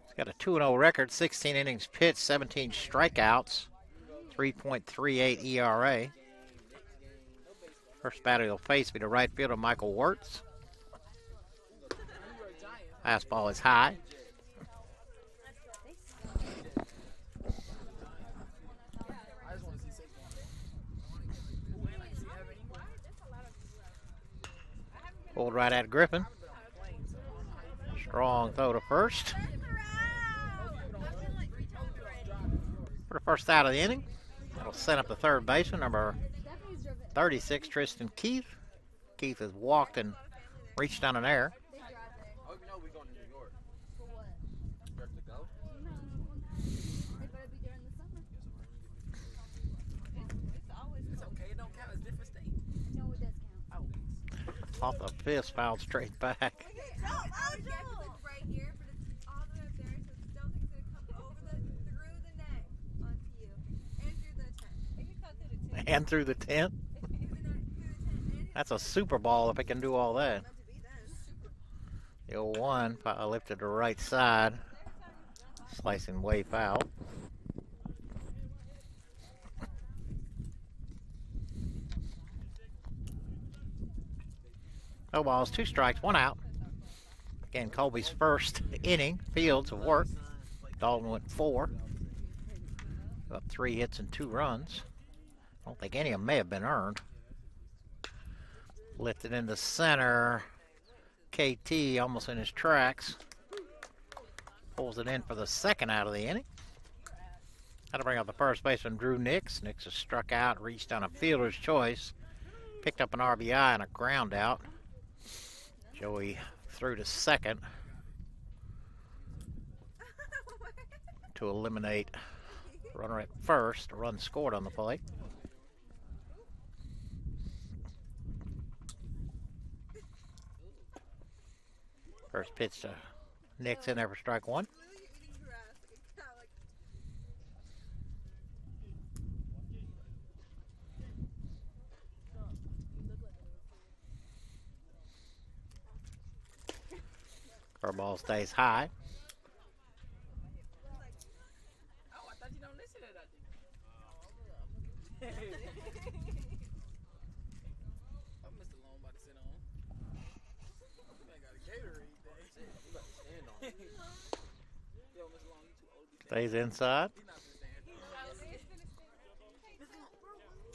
He's got a 2-0 record, 16 innings pitched, 17 strikeouts, 3.38 ERA. First batter he'll face will be the right fielder, Michael Wirtz. Fastball is high. Pulled right at Griffin. Strong throw to first. For the first out of the inning, that'll set up the third baseman, number 36, Tristan Keith. Keith has walked and reached on an error. Oh, you know we're going to New York. For what? Where to go? No. They better be during the summer. It's okay. It don't count. It's different state. No, it does count. Off the fist, fouled straight back. Right here for all the way up there, so don't think it's gonna come over through the net onto you and through the tent. It can cut through the tent. And through the tent. That's a super ball if it can do all that. The 0-1 lifted to the right side, slicing way foul. No balls, 2 strikes, 1 out. Again, Colby's first inning, Fields of work. Dalton went 4. Up 3 hits and 2 runs. I don't think any of them may have been earned. Lifted into center. KT almost in his tracks. Pulls it in for the second out of the inning. That'll bring up the first baseman, Drew Nix. Nix has struck out, reached on a fielder's choice. Picked up an RBI and a ground out. Joey threw to second to eliminate the runner at first. A run scored on the play. First pitch to Nix in there for strike 1. Her ball stays high. Oh, I thought you don't listen to that. I'm Mr. Long about to sit on. Man got a Gatorade thing. You about to stand on it. Yo, Mr. Long, you too old to be Stays inside. He's not gonna stand.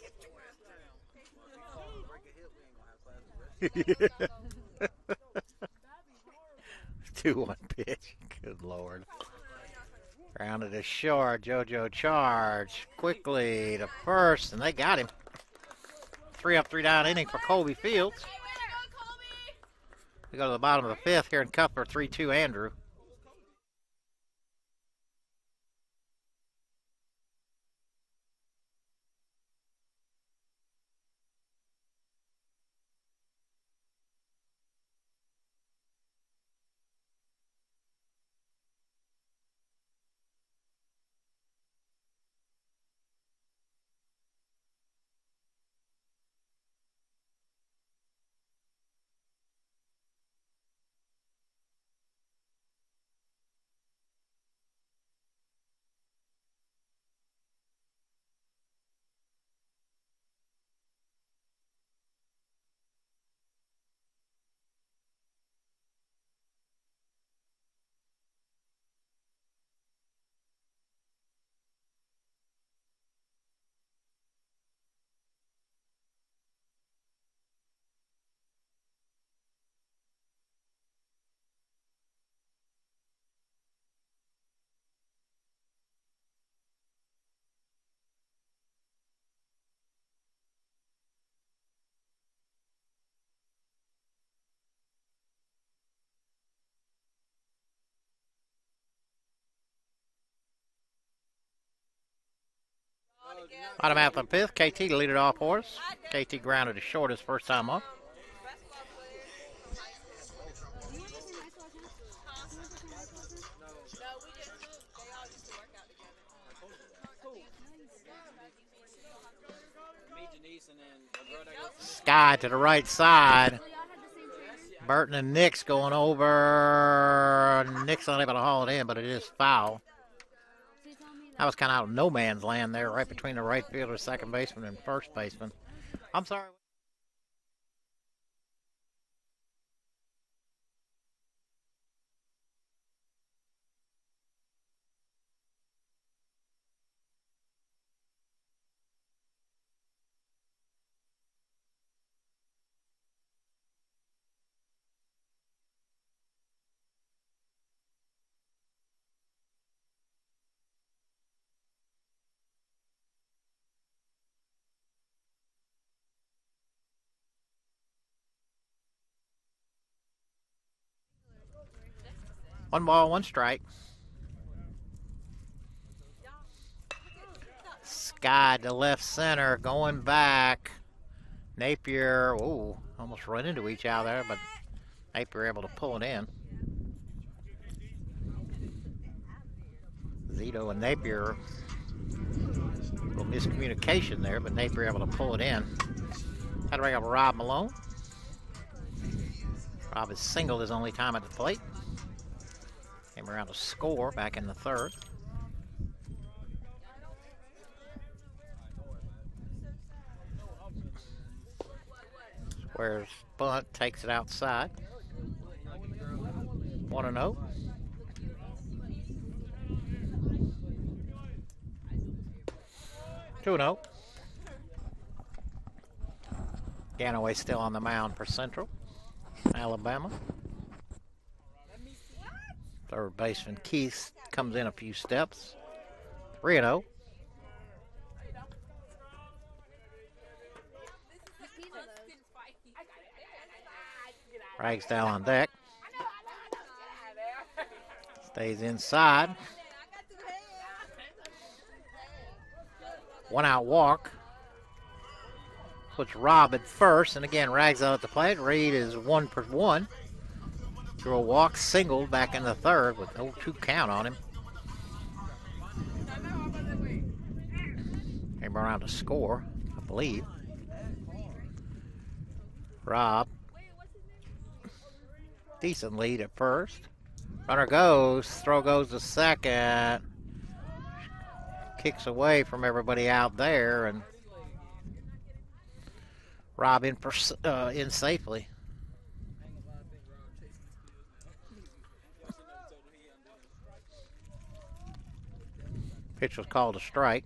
Get your ass down. break a hip, we ain't gonna have class the rest. 2-1 pitch. Good Lord. Grounded to short. JoJo charge quickly to first, and they got him. 3 up, 3 down inning for Colby Fields. We go to the bottom of the 5th here in Cuthbert, 3-2 Andrew. Bottom half of the 5th, KT to lead it off for us. KT grounded to short his first time up. Sky to the right side. Burton and Nix going over. Nix unable to haul it in, but it is foul. That was kind of out of no man's land there, right between the right fielder, second baseman, and first baseman. I'm sorry. One ball, one strike. Sky to left center, going back. Napier, ooh, almost run into each other there, but Napier able to pull it in. Zito and Napier, a little miscommunication there, but Napier able to pull it in. Had to bring up Rob Malone. Rob has singled his only time at the plate. Came around to score back in the 3rd. Squares bunt, takes it outside. 1-0. Two 2-0. Ganaway still on the mound for Central Alabama. Third baseman Keith comes in a few steps. 3-0. Ragsdale on deck. Stays inside. 1 out walk. Puts Rob at first, and again Ragsdale at the plate. Reed is 1 for 1. Drew a walk, singled back in the 3rd with no 2 count on him. Came around to score, I believe. Rob, decent lead at first. Runner goes. Throw goes to second. Kicks away from everybody out there, and Rob in safely. Pitch was called a strike.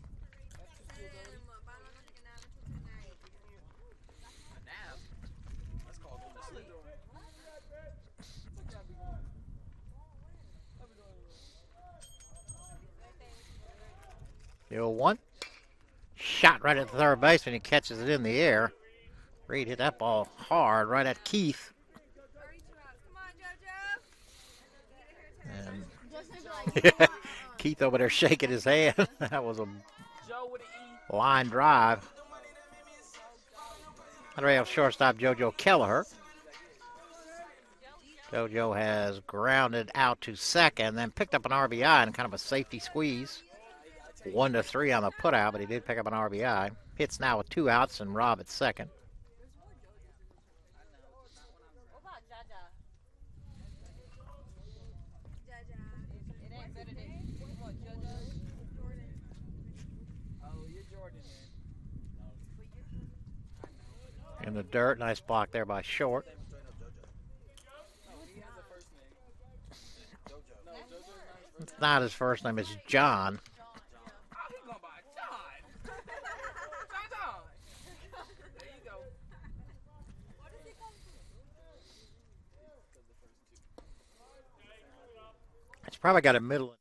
The 0-1. Shot right at the third baseman. He catches it in the air. Reed hit that ball hard right at Keith. And Keith over there shaking his hand. That was a line drive. Andre shortstop JoJo Kelleher. JoJo has grounded out to second, then picked up an RBI and kind of a safety squeeze. 1-3 on the putout, but he did pick up an RBI. Hits now with 2 outs and Rob at second. In the dirt, nice block there by Short. It's not his first name, it's John. It's probably got a middle.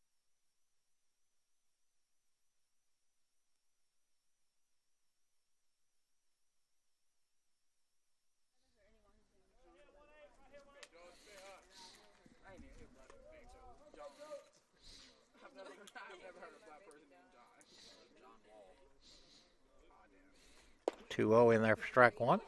John. 2-0 in there for strike one.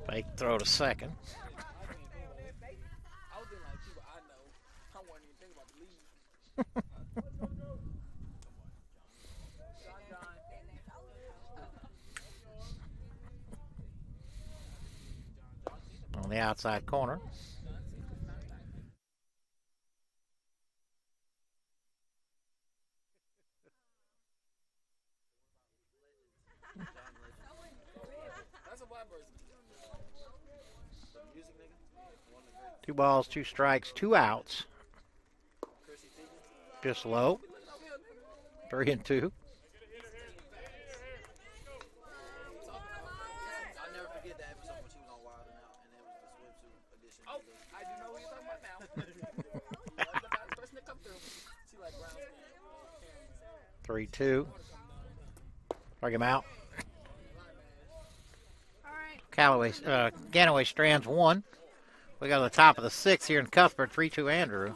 Fake throw to second. On the outside corner. Two balls, 2 strikes, 2 outs. Just low. 3-2. Three, 2. Strike him out. Ganaway strands 1. We got the top of the 6th here in Cuthbert. 3-2 Andrew.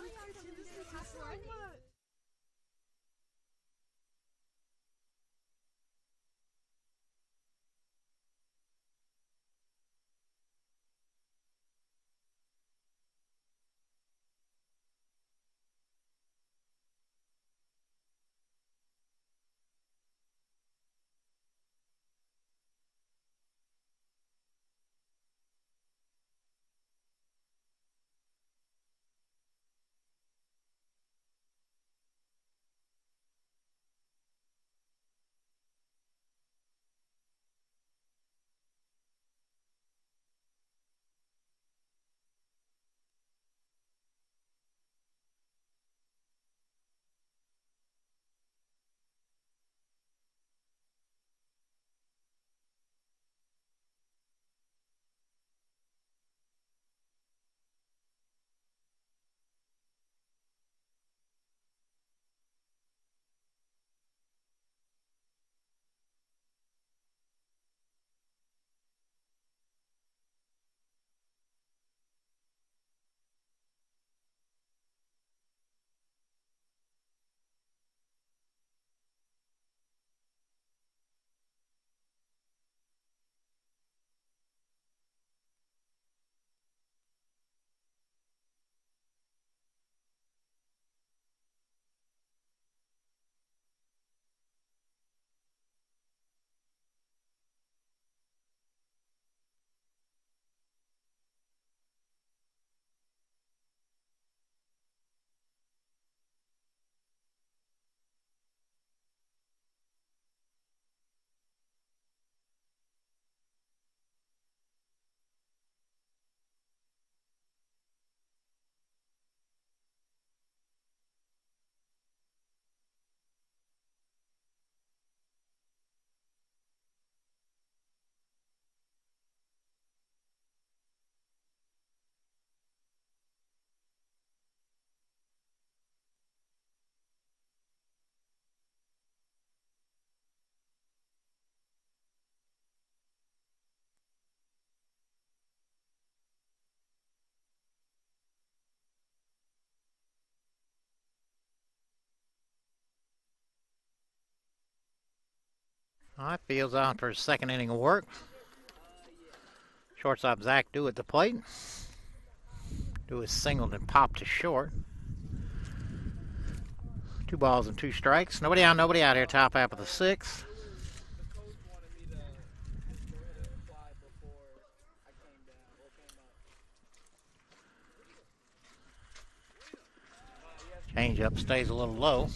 All right, Fields on for his second inning of work. Shortstop Zach Dew at the plate. Dew is singled and popped to short. 2 balls and 2 strikes. Nobody out here. Top half of the 6th. The coach wanted me to go ahead and apply before I came down or came up. Changeup stays a little low.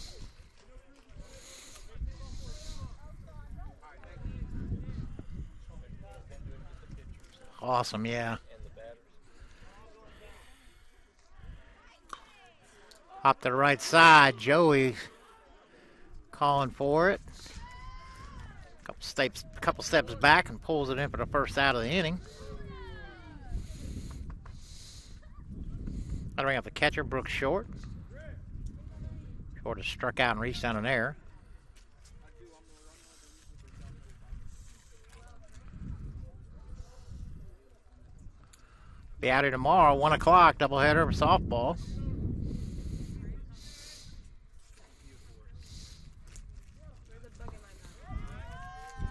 Awesome, yeah. Hop to the right side. Joey calling for it. Couple steps back and pulls it in for the first out of the inning. That'll bring up the catcher, Brooks Short. Short has struck out and reached down an error. Be out here tomorrow, 1 o'clock, doubleheader of softball.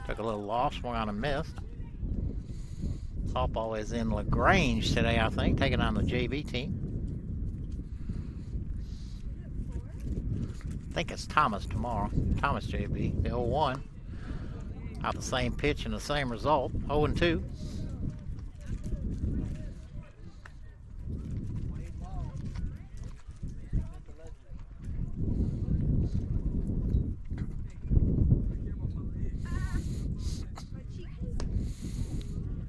Took a little loss, swung on and missed. Softball is in LaGrange today, I think, taking on the JV team. I think it's Thomas tomorrow. Thomas JV, the 0-1. Out the same pitch and the same result, 0-2.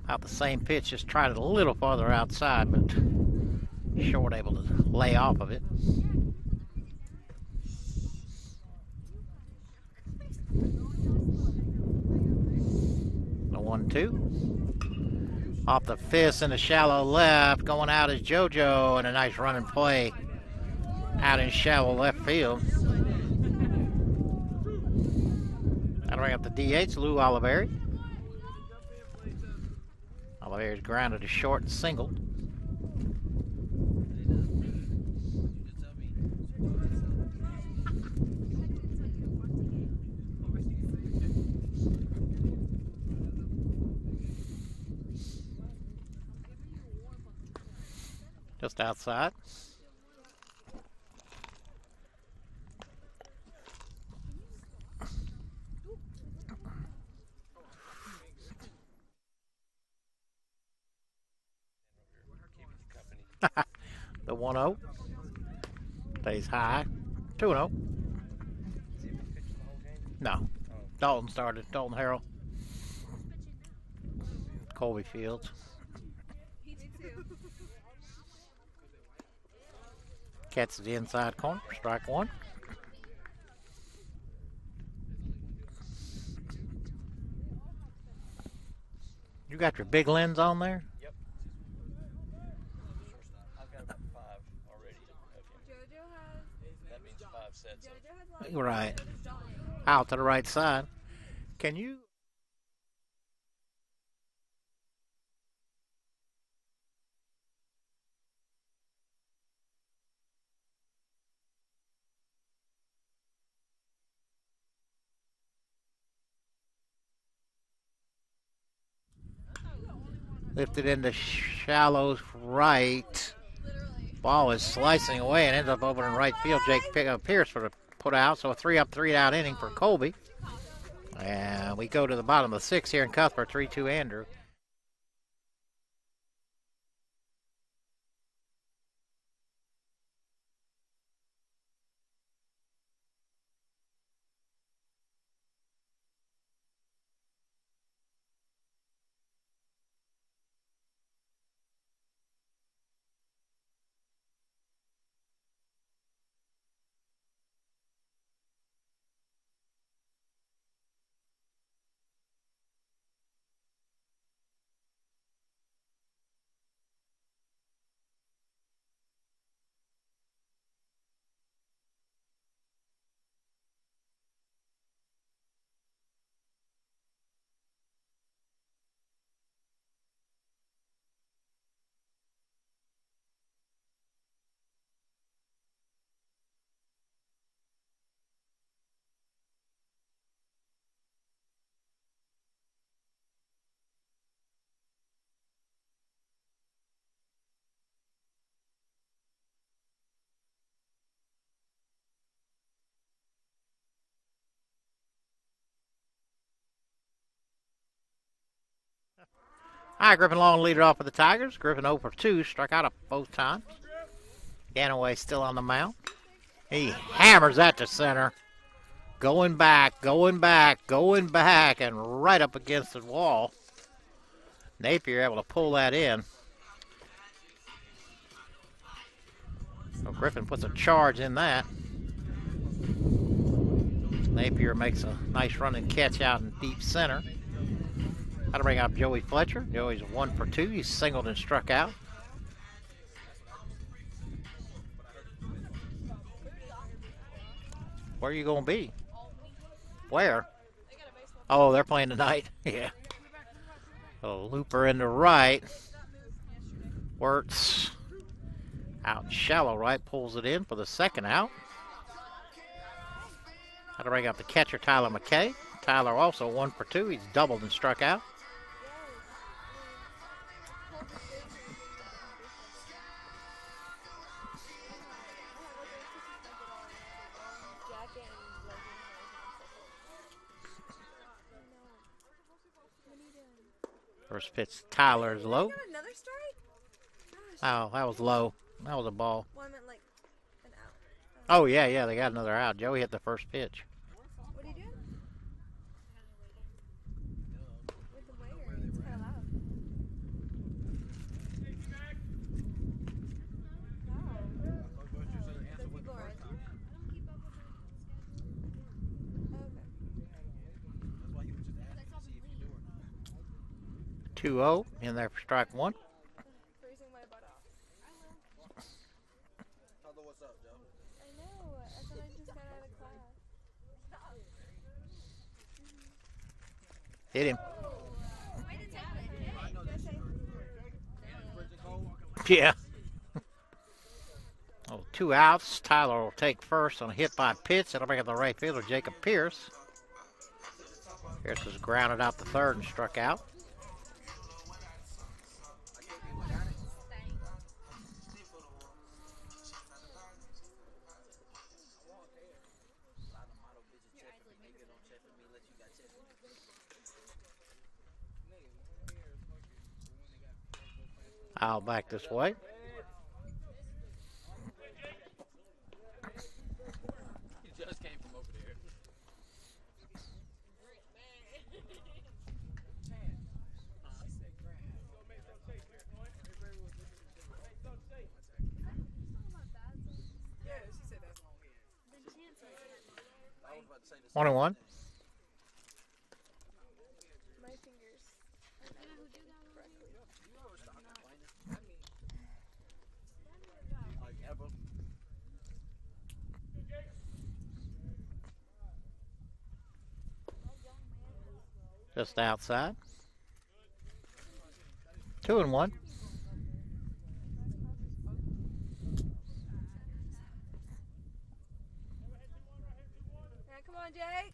Out the same pitch, just tried it a little farther outside, but Short able to lay off of it. The 1-2. Off the fist in the shallow left. Going out is JoJo, and a nice running play out in shallow left field. That'll bring up the DH, Lou Oliveri. Oliveri's grounded to short and single. Just outside. The 1-0 stays high. 2-0. No. Dalton started. Dalton Harrell. Colby Fields. Catches the inside corner. Strike 1. You got your big lens on there? Yep. I've got about 5 already. JoJo has. That means 5 sets. JoJo has a lot. You're right. Out to the right side. Can you? Lifted into shallow right. Ball is slicing away and ends up over in right field. Jake Pierce for the put out. So a 3-up, 3-out inning for Colby. And we go to the bottom of the 6th here in Cuthbert. 3-2 Andrew. All right, Griffin Long leaded off for the Tigers. Griffin 0 for 2, struck out both times. Ganaway still on the mound. He hammers that to center. Going back, going back, going back, and right up against the wall. Napier able to pull that in. So Griffin puts a charge in that. Napier makes a nice running catch out in deep center. That'll bring up Joey Fletcher. Joey's 1 for 2. He's singled and struck out. Where are you going to be? Where? Oh, they're playing tonight. Yeah. A looper into right. Wirtz out in shallow right, pulls it in for the second out. That'll bring up the catcher, Tyler McKay. Tyler also 1 for 2. He's doubled and struck out. First pitch, Tyler's low. You got another strike? Oh, that was low. That was a ball. Well, I meant like an out. Oh, yeah, they got another out. Joey hit the first pitch. What are you doing? With the wire, it's kind of loud. Wow. The people are into it? Okay. 2-0 in there for strike one. Freezing my butt off. What's up, Joe? I know. I thought I just got out of class. Hit him. Yeah. Oh, 2 outs. Tyler will take first on a hit by pitch. That'll bring up the right fielder, Jacob Pierce. Pierce was grounded out the third and struck out. I'll back this way. He just came from over there. Yeah, she said that's long hair. 1-1. My fingers. Like ever. Just outside. 2-1. Yeah, come on, Jake.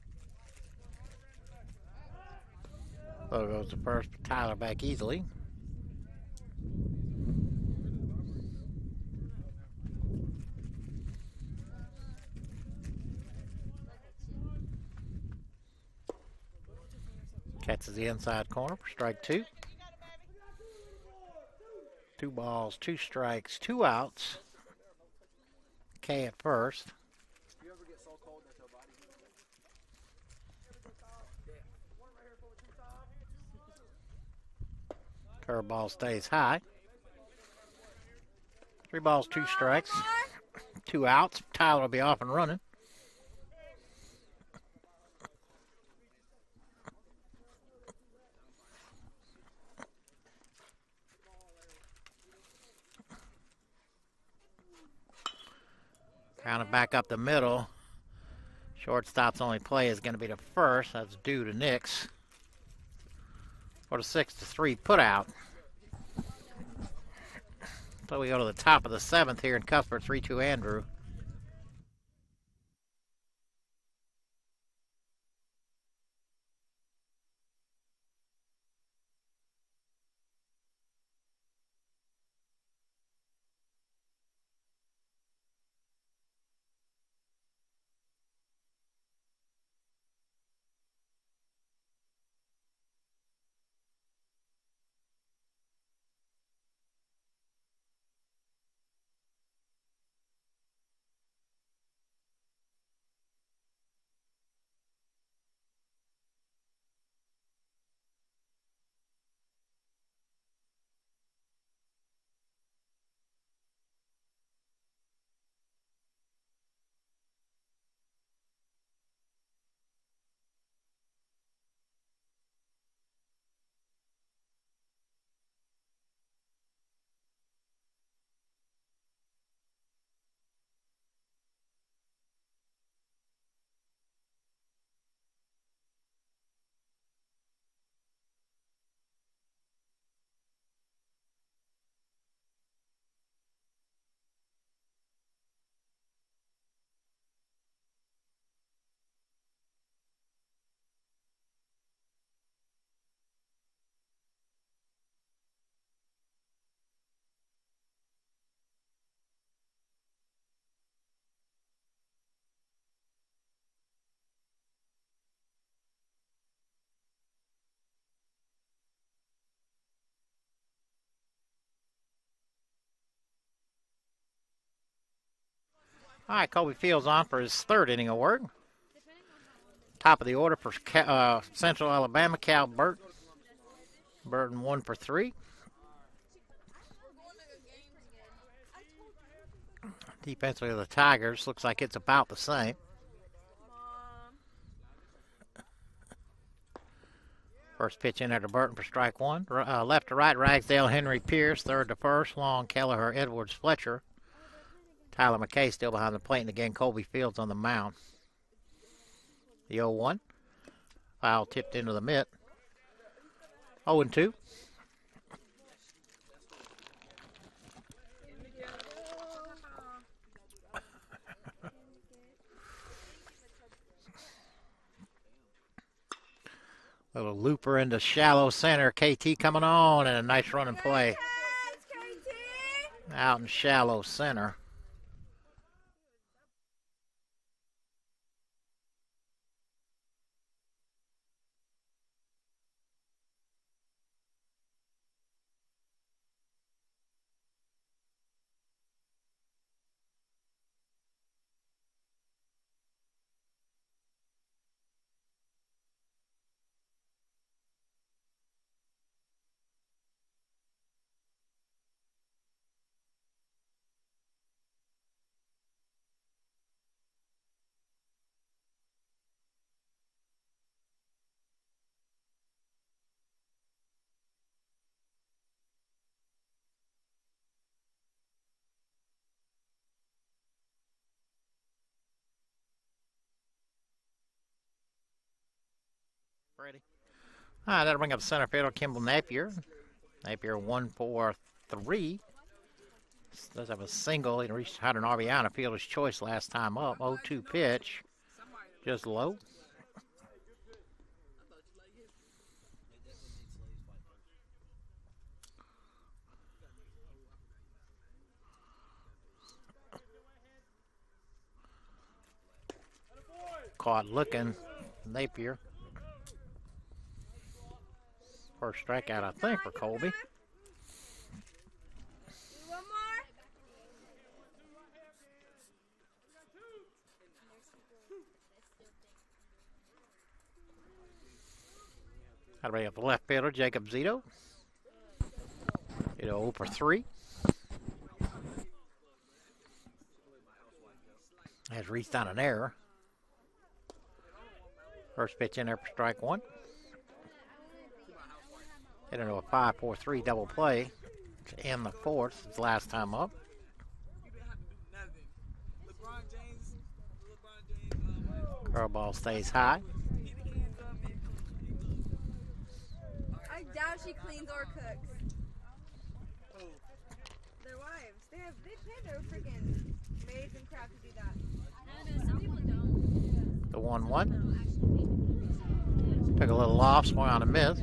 So goes the first. Tyler back easily. Catches the inside corner for strike 2. 2 balls, 2 strikes, 2 outs. K at first. You ever get so cold that your body Curveball stays high. 3 balls, 2 strikes, 2 outs. Tyler will be off and running. Grounded back up the middle. Shortstop's only play is going to be to first. That's due to Nix. For the 6-3 put out. So we go to the top of the 7th here in Cuthbert, 3-2 Andrew. All right, Kobe Fields on for his third inning of work. Top of the order for Central Alabama, Cal Burton. Burton 1 for 3. Defensively, the Tigers looks like it's about the same. First pitch in there to Burton for strike one. Left to right, Ragsdale, Henry Pierce. Third to first, Long, Kelleher, Edwards, Fletcher. Tyler McKay still behind the plate. And again, Kobe Fields on the mound. The 0-1. Foul tipped into the mitt. 0-2. Little looper into shallow center. KT coming on and a nice run and play. Out in shallow center. Ready. That'll bring up center fielder Kimball Napier. Napier 1 for 3. Does have a single. He had an RBI on a fielder's choice last time up. 0-2 pitch. Just low. Caught looking. Napier. First strikeout, I think, for Colby. One more. That'll bring up the left fielder, Jacob Zito. 0 for 3. Has reached on an error. First pitch in there for strike one. Hit into a 5-4-3 double play to end the fourth. It's last time up. Curveball stays high. I doubt she cleans or cooks. Their wives. They pay their freaking maids and crap to do that. No, some people don't. The 1-1. Took a little off, swung on a miss.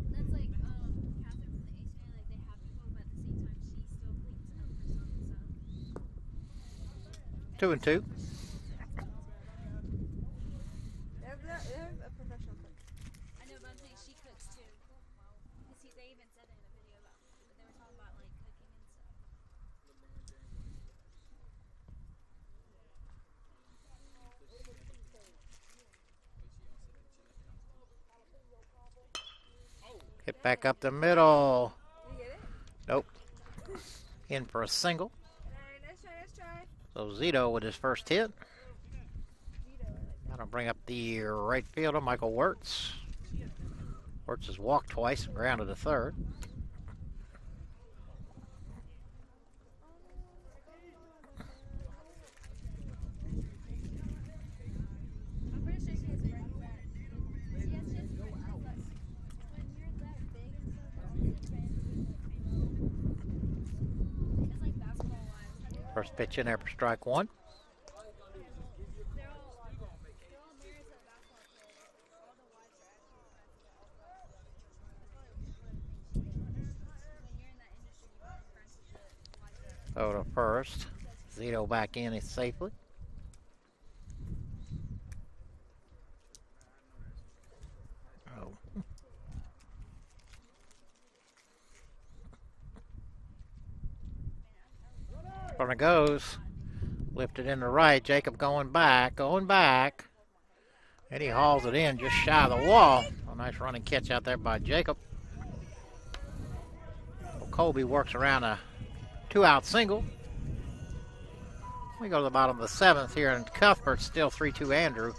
That's like Catherine from the Ace Man, like they have people, but at the same time she still cleans up for some and 2-2. They're a professional cook. I know, but I'm saying she cooks too. Because they even said it in a video about they were talking about like cooking and stuff. Hit back up the middle. Did you get it? Nope. In for a single. Alright, nice try. So Zito with his first hit. That'll bring up the right fielder, Michael Wirtz. Wirtz has walked twice and grounded to third. I'm pretty sure she has friends that she has just friends that when you're that big and stuff, all your friends it's like basketball wives. First pitch in there for strike one. They're all married to basketball players. All the wives are actually when you're in that industry, you become friends with the wives. So to first. Zito back in it safely. Oh. Runner goes. Lifted in the right. Jacob going back. And he hauls it in just shy of the wall. A nice running catch out there by Jacob. Well, Colby works around a 2-out single. We go to the bottom of the 7th here, and Cuthbert's still 3-2 Andrew.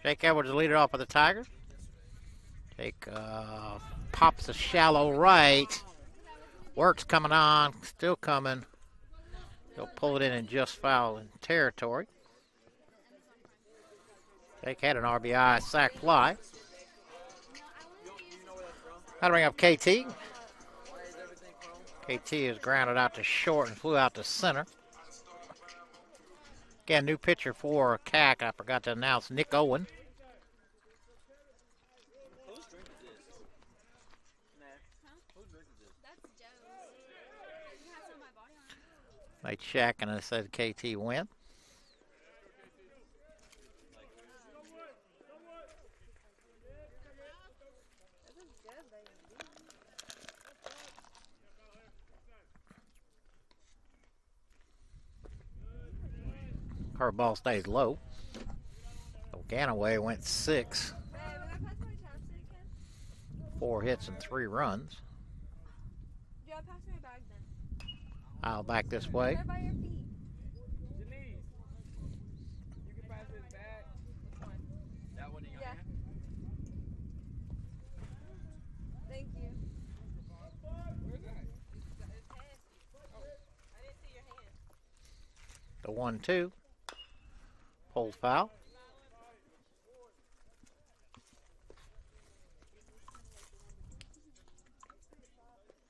Jake Edwards the leader off of the Tigers. Jake pops a shallow right. Work's coming on, still coming. He'll pull it in just foul in territory. Jake had an RBI sac fly. That'll bring up KT. KT is grounded out to short and flew out to center. Again, new pitcher for CAC. I forgot to announce Nick Owen. Whose drink is this? Whose drink is this? That's Joe's. You have some of my body on. They check and it said KT win. Her ball stays low. Ganaway went 6. Hey, we're gonna pass my chapstick again? 4 hits and 3 runs. Yeah, pass me my bag then. I'll back this way. Right by your feet. Denise, you can pass this back. Which one? That one in your Yeah. hand? Thank you. Where's that? The 1-2. Pulls foul.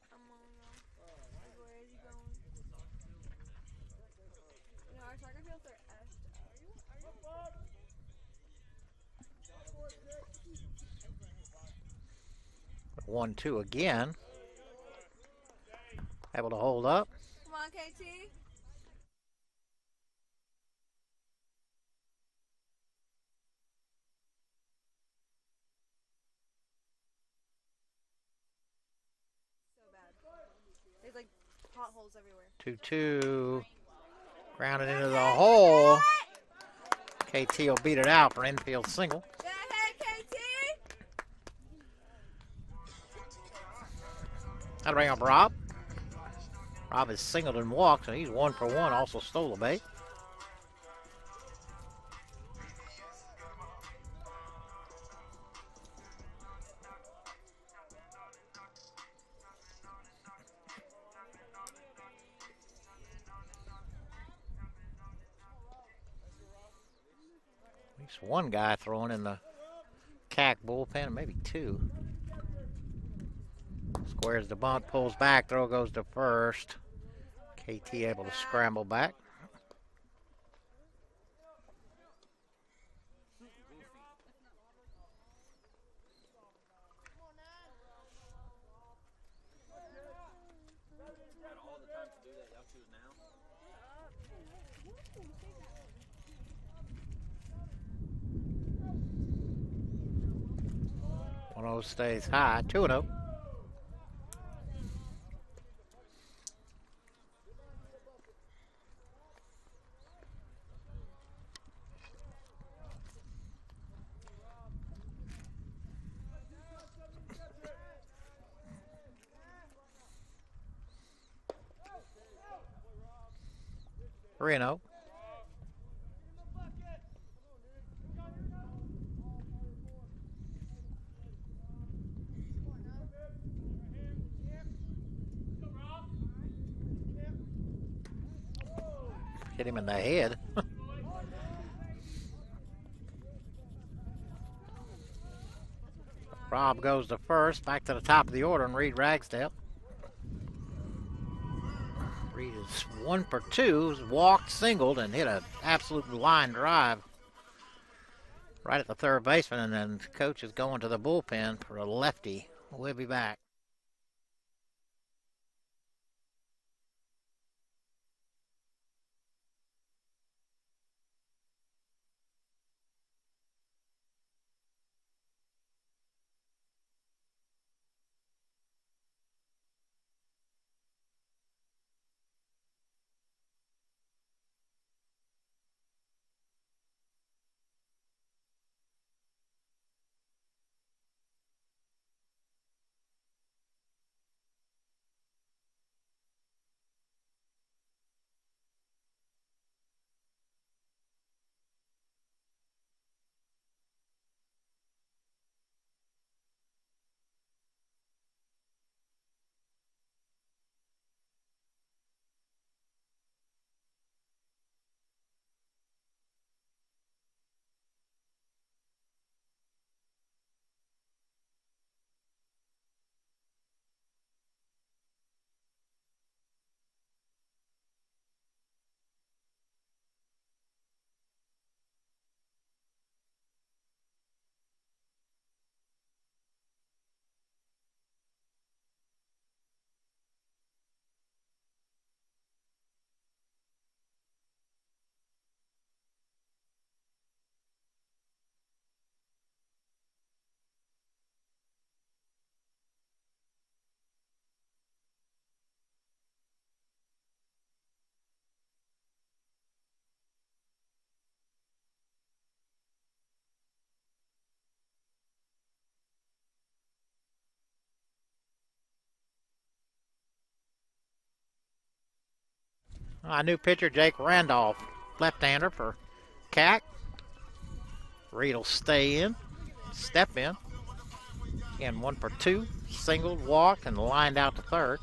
Come on, bro. Where is he going? No, our soccer fields are effed up. 1-2 again. Able to hold up. Come on, KT. So bad. There's like potholes everywhere. 2-2. Grounded into the hole. KT will beat it out for infield single. Go ahead, KT. That'll bring up Rob. Rob has singled and walked, so he's 1 for 1. Also stole a base. At least one guy throwing in the CAC bullpen, maybe 2. Squares the bunt, pulls back, throw goes to first. KT able to scramble back. Got all the time to do that. Y'all choose now. 1-0 stays high. 2-0. Reno. Hit him in the head. Rob goes to first, back to the top of the order, and Reed Ragsdale. Reed is 1 for 2, walked, singled, and hit an absolute line drive right at the third baseman, and then the coach is going to the bullpen for a lefty. We'll be back. New pitcher Jake Randolph, left-hander for CAC. Reed will stay in, step in. Again, 1 for 2, singled, walked, and lined out to third.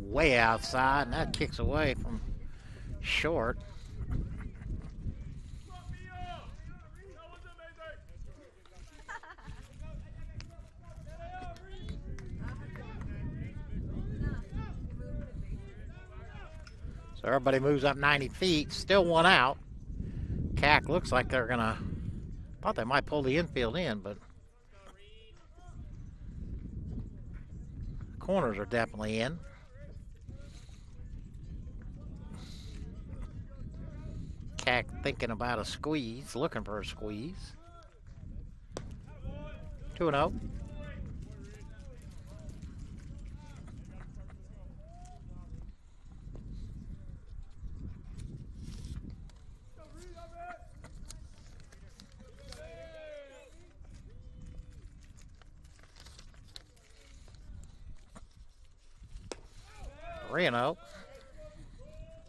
Way outside, and that kicks away from short. So everybody moves up 90 feet, still 1 out. CAC looks like they're gonna, thought they might pull the infield in, but corners are definitely in. CAC thinking about a squeeze, looking for a squeeze. 2-0. Reno.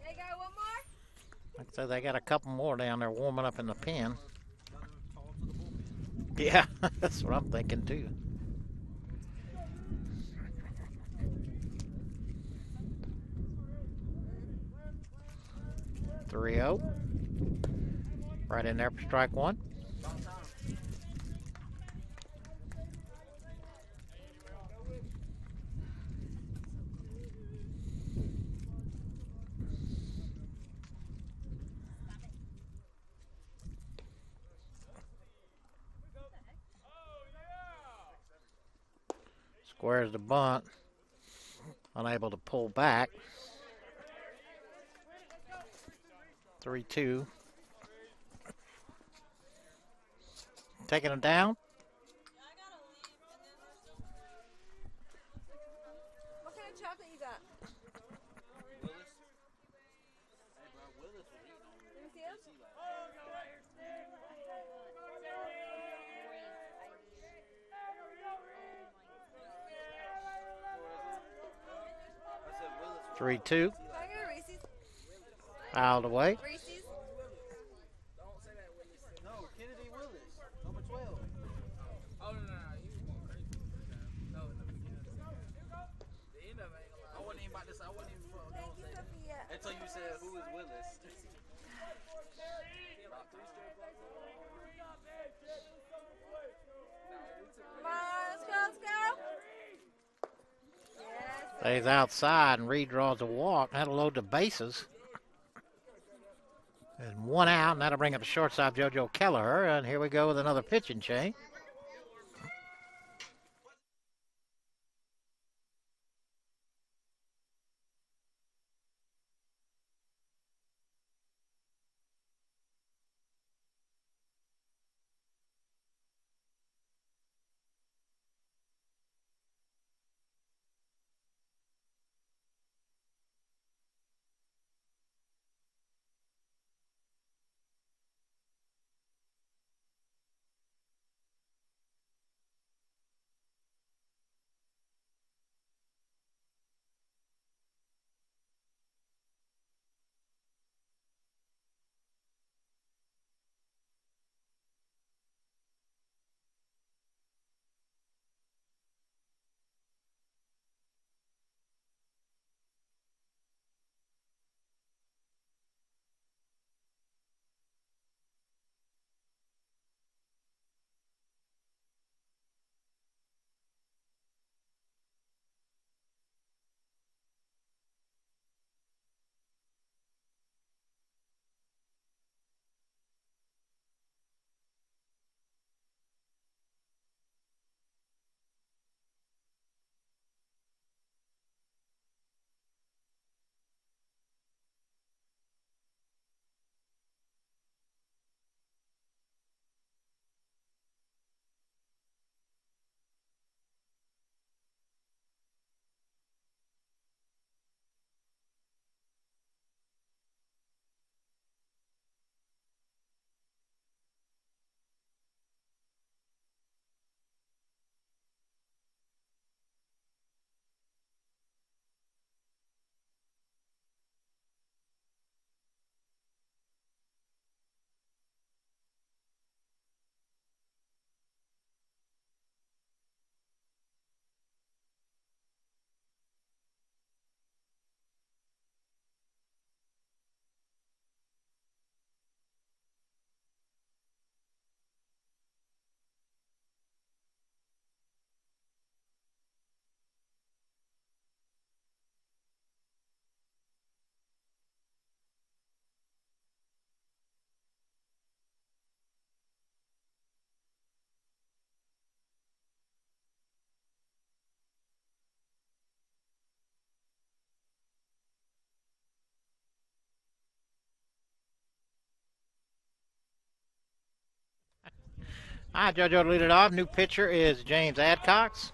They got one more? Like I said, they got a couple more down there warming up in the pen. Yeah, that's what I'm thinking too. 3-0. Right in there for strike one. About time. Squares the bunt. Unable to pull back. 3-2. Taking him down. What kind of chocolate you got? Willis. Hey, bro, Willis was eating on Let me see him. I said Willis was 3-2. Can I get a Reese's? Fouled away. Reese's? Don't say that Willis. No, Kennedy Willis, number 12. Oh, no. He was going crazy. No, in the beginning of the second half. The end of it ain't gonna lie. I wasn't even about to say. I wasn't even going Thank you, Sophia. Until you said, who is Willis? Come on, let's go, let's go. Yes. Stays outside and Reed draws a walk. That'll load the bases. And one out, and that'll bring up the shortstop, JoJo Kelleher. And here we go with another pitching change. All right, JoJo to lead it off. New pitcher is James Adcox.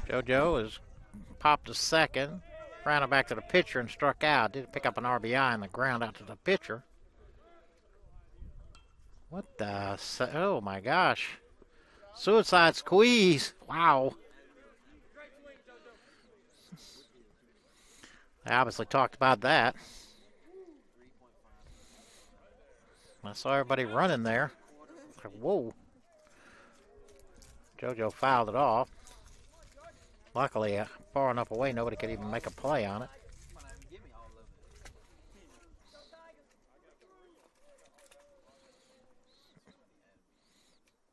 JoJo has popped a second, rounded back to the pitcher and struck out. Did pick up an RBI on the ground out to the pitcher. What the? Oh my gosh. Suicide squeeze. Wow. I obviously talked about that. I saw everybody running there. Whoa. JoJo fouled it off. Luckily, far enough away, nobody could even make a play on it. Come on, give me all of it.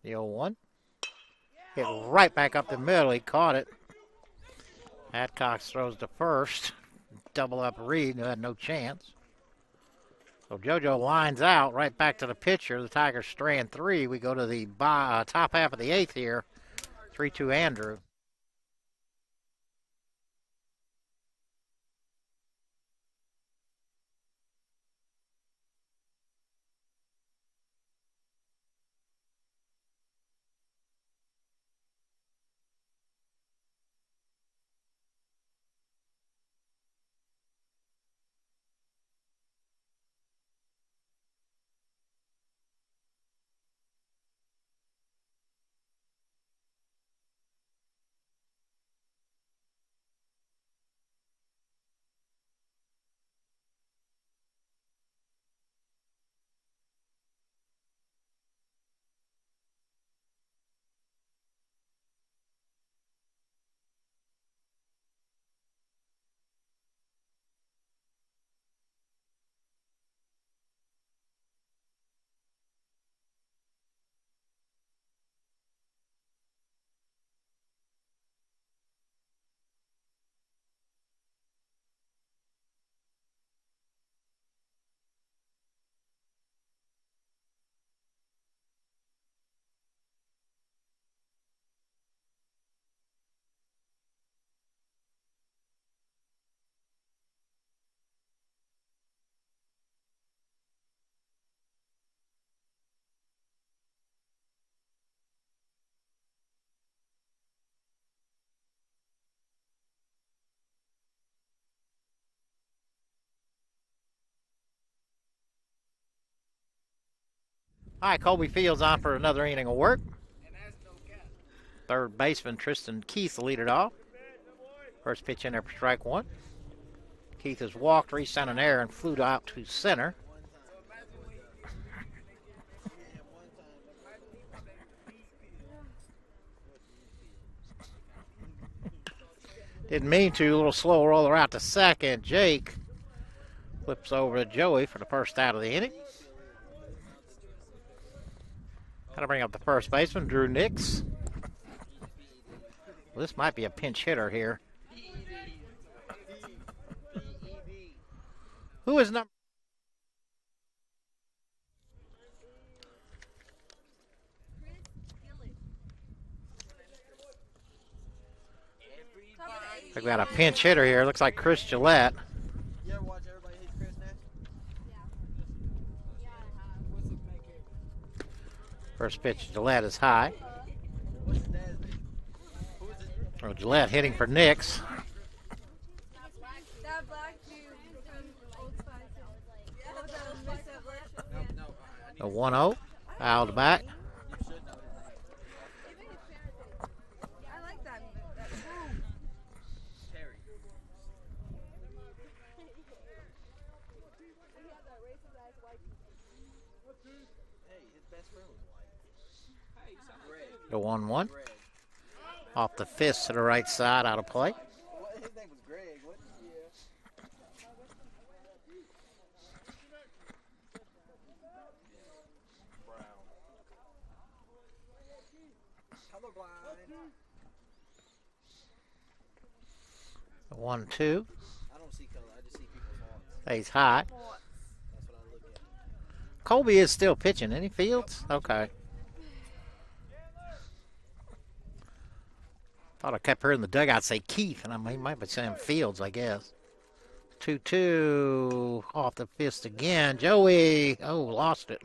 The 0-1. Hit right back up the middle. He caught it. Adcox throws to first. Double up Reed, who had no chance. So JoJo lines out right back to the pitcher. The Tigers strand 3. We go to the top half of the 8th here. 3-2 Andrew. All right, Colby Fields on for another inning of work. Third baseman Tristan Keith lead it off. First pitch in there for strike 1. Keith has walked, reached on an error, and flew out to center. Didn't mean to. A little slow roller out to second. Jake flips over to Joey for the first out of the inning. Got to bring up the first baseman, Drew Nix. Well, this might be a pinch hitter here. Who is number? We got a pinch hitter here. Looks like Chris Gillette. You ever watch Everybody Hates Chris Nash? First pitch, Gillette is high. What's his dad's name? Who is it? So Gillette hitting for Nix. That black dude from Old Spice. Oh, the Miss Black. No, A 1-0. Fouled back. I like that. Terry. Hey, his best friend was white. Hey, Greg. The 1-1. Greg. Off the fist to the right side, out of play. What? His name was Greg. What? Colorblind. The 1-2. I don't see color. I just see people's hearts. Stays high. That's what I look at. Colby is still pitching. Any Fields? Okay. Thought I kept hearing the dugout say Keith, and he might be saying Fields, I guess. 2-2. Off the fist again. Joey. Oh, lost it.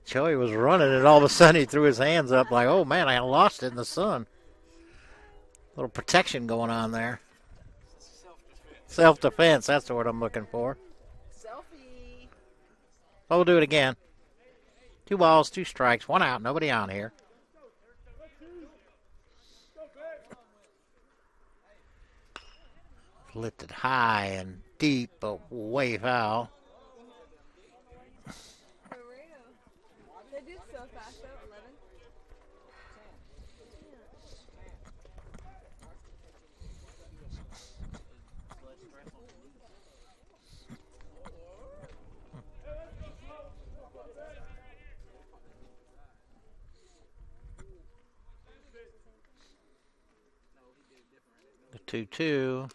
Joey was running, and all of a sudden he threw his hands up like, oh, man, I lost it in the sun. Little protection going on there. Self-defense, that's the word I'm looking for. Selfie. Oh, we'll do it again. 2 balls, 2 strikes, 1 out, nobody on here. Lifted high and deep, but way foul. For real. They did selfie going fast though? 11? The 2-2.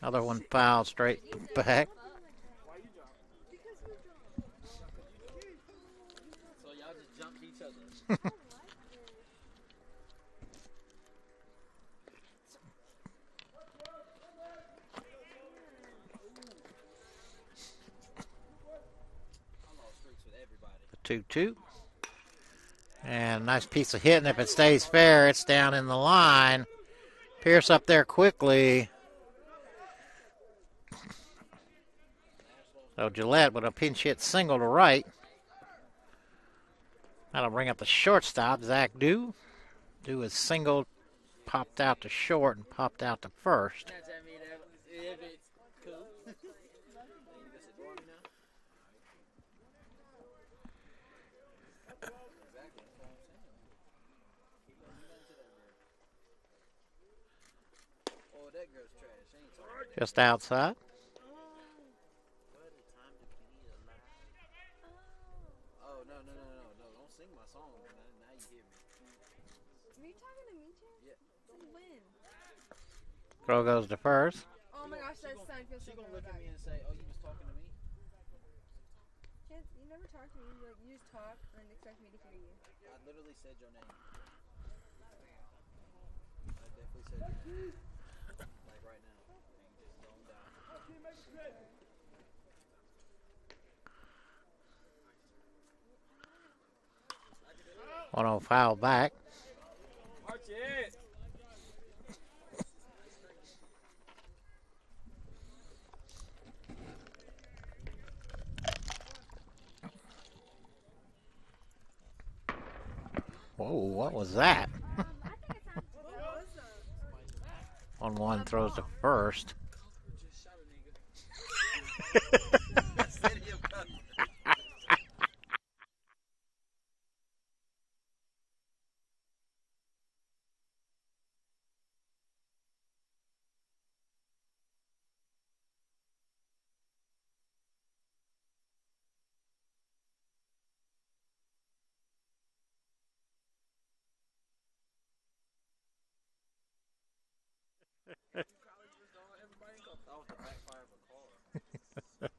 Another one fouled straight back. So y'all just jumped each other. I'm on streaks with everybody. The 2-2. And nice piece of hitting. If it stays fair, it's down in the line. Pierce up there quickly. So Gillette with a pinch hit single to right. That'll bring up the shortstop, Zach Dew. Dew is single, popped out to short, and popped out to first. Snatch at me there. If it's cool. You just ignore me now? Exactly. That's what I'm saying. Keep letting nothing to that girl. Oh, that girl's trash. She ain't talking. Just outside. Oh, no. Don't sing my song. Now you hear me. Were you talking to me, Chad? Yeah. Since when? Throw goes to first. Oh my gosh, that sound feels She so gonna good. look at me and say, "Oh, you was talking to me." Chad, you never talk to me. You just talk and expect me to hear you. I literally said your name. I definitely said your name. Like right now. And you just zoned out. One on foul back. March it. Whoa, what was that? What was that? 1-1 throws to first. Just shot a nigga. Said he about That was the backfire of a car.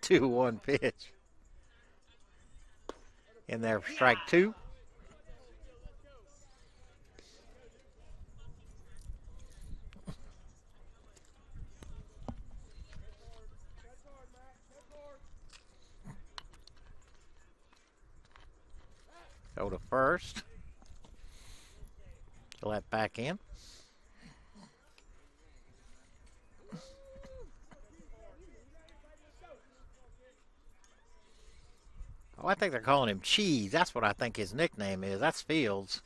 2-1 pitch. In there for strike two. Go to first. Let back in. Oh, I think they're calling him Cheese. That's what I think his nickname is. That's Fields.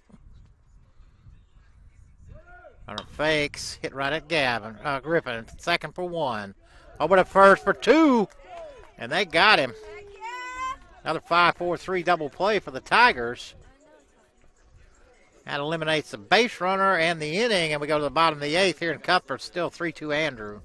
Runner fakes. Hit right at Griffin. Second for one. Over to first for two. And they got him. Heck yeah! Another 5-4-3 double play for the Tigers. That eliminates the base runner and the inning, and we go to the bottom of the eighth here in Cuthbert. Still 3-2 Andrew.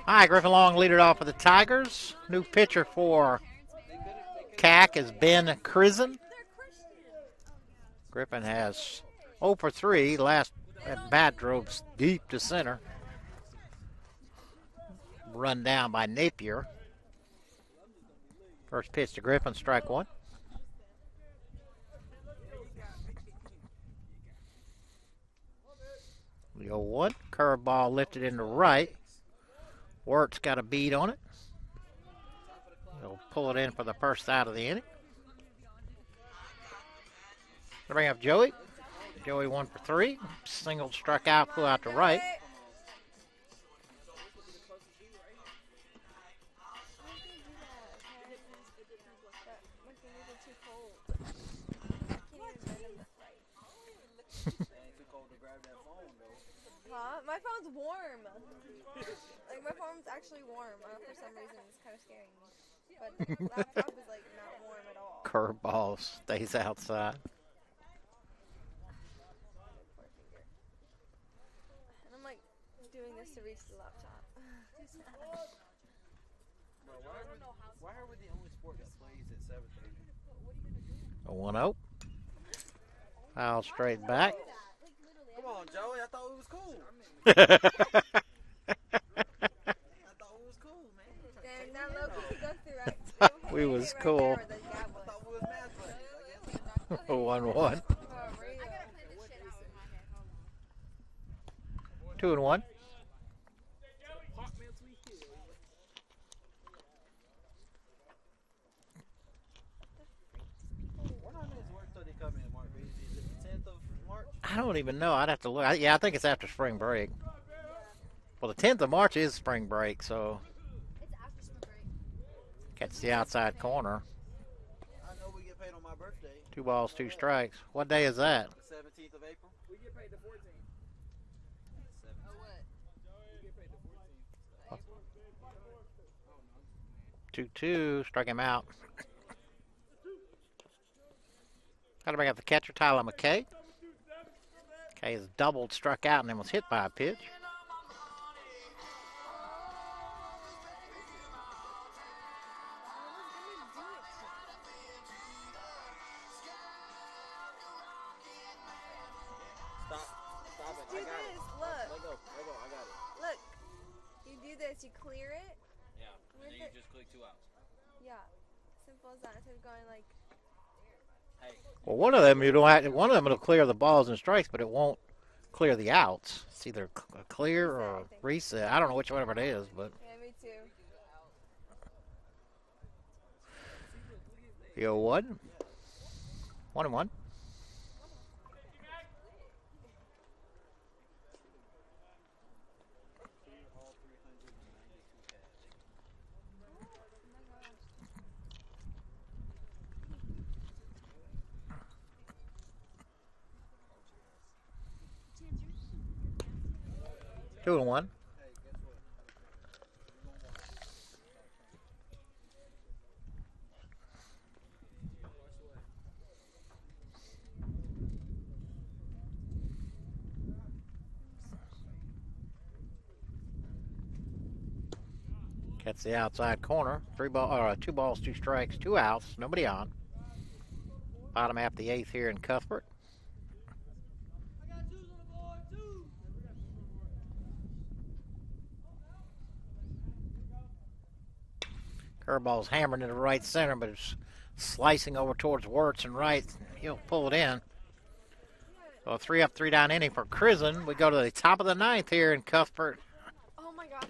All right, Griffin Long leaded off for the Tigers. New pitcher for CAC is Ben Crizen. Griffin has 0 for 3. Last at bat drove deep to center. Run down by Napier. First pitch to Griffin, strike one. The 0-1. Curveball lifted into right. Wirtz got a beat on it. He'll pull it in for the first out of the inning. They'll bring up Joey. Joey 1 for 3. Single struck out, flew out to right. Huh? My phone's warm. Like, my phone's actually warm. For some reason, it's kind of scaring me. But the laptop is, like, not warm at all. Curveball stays outside. And I'm, like, doing this to reach the laptop. Why are we the only sport that plays at 7:30? A 1-0. Foul straight back. Come on, Joey. I thought it was cool. I thought it was cool, man. And that Loki could go through right. We was cool. I thought we was math buddies. 1-1. 2-1. I don't even know. I'd have to look. Yeah, I think it's after spring break. Well, the 10th of March is spring break, so It's after spring break. catch the outside corner. I know we get paid on my birthday. 2 balls, 2 strikes. What day is that? 17th of April. We get paid the 14th. Oh, what? We get paid the 14th. 2-2. Struck him out. Got to bring up the catcher, Tyler McKay. McKay is doubled, struck out, and then was hit by a pitch. Stop it. Do I got this. it. Look. Let go. I got it. Look. You do this. You clear it. Yeah. With And then you it- just click 2 outs. Yeah. Simple as that. Instead of going like. Hey. Well, one of them one of them will clear the balls and strikes, but it won't clear the outs. It's either a clear or a reset. I don't know whatever it is, but Yeah, me too. the 0-1. 1-1. Two and one. Gets the outside corner. 2 balls, 2 strikes, 2 outs. Nobody on. Bottom half of the 8th here in Cuthbert. Curveball's hammering into right center, but it's slicing over towards Wirtz and right. He'll pull it in. So a 3 up, 3 down inning for Crizen. We go to the top of the 9th here in Cuthbert. Oh my gosh.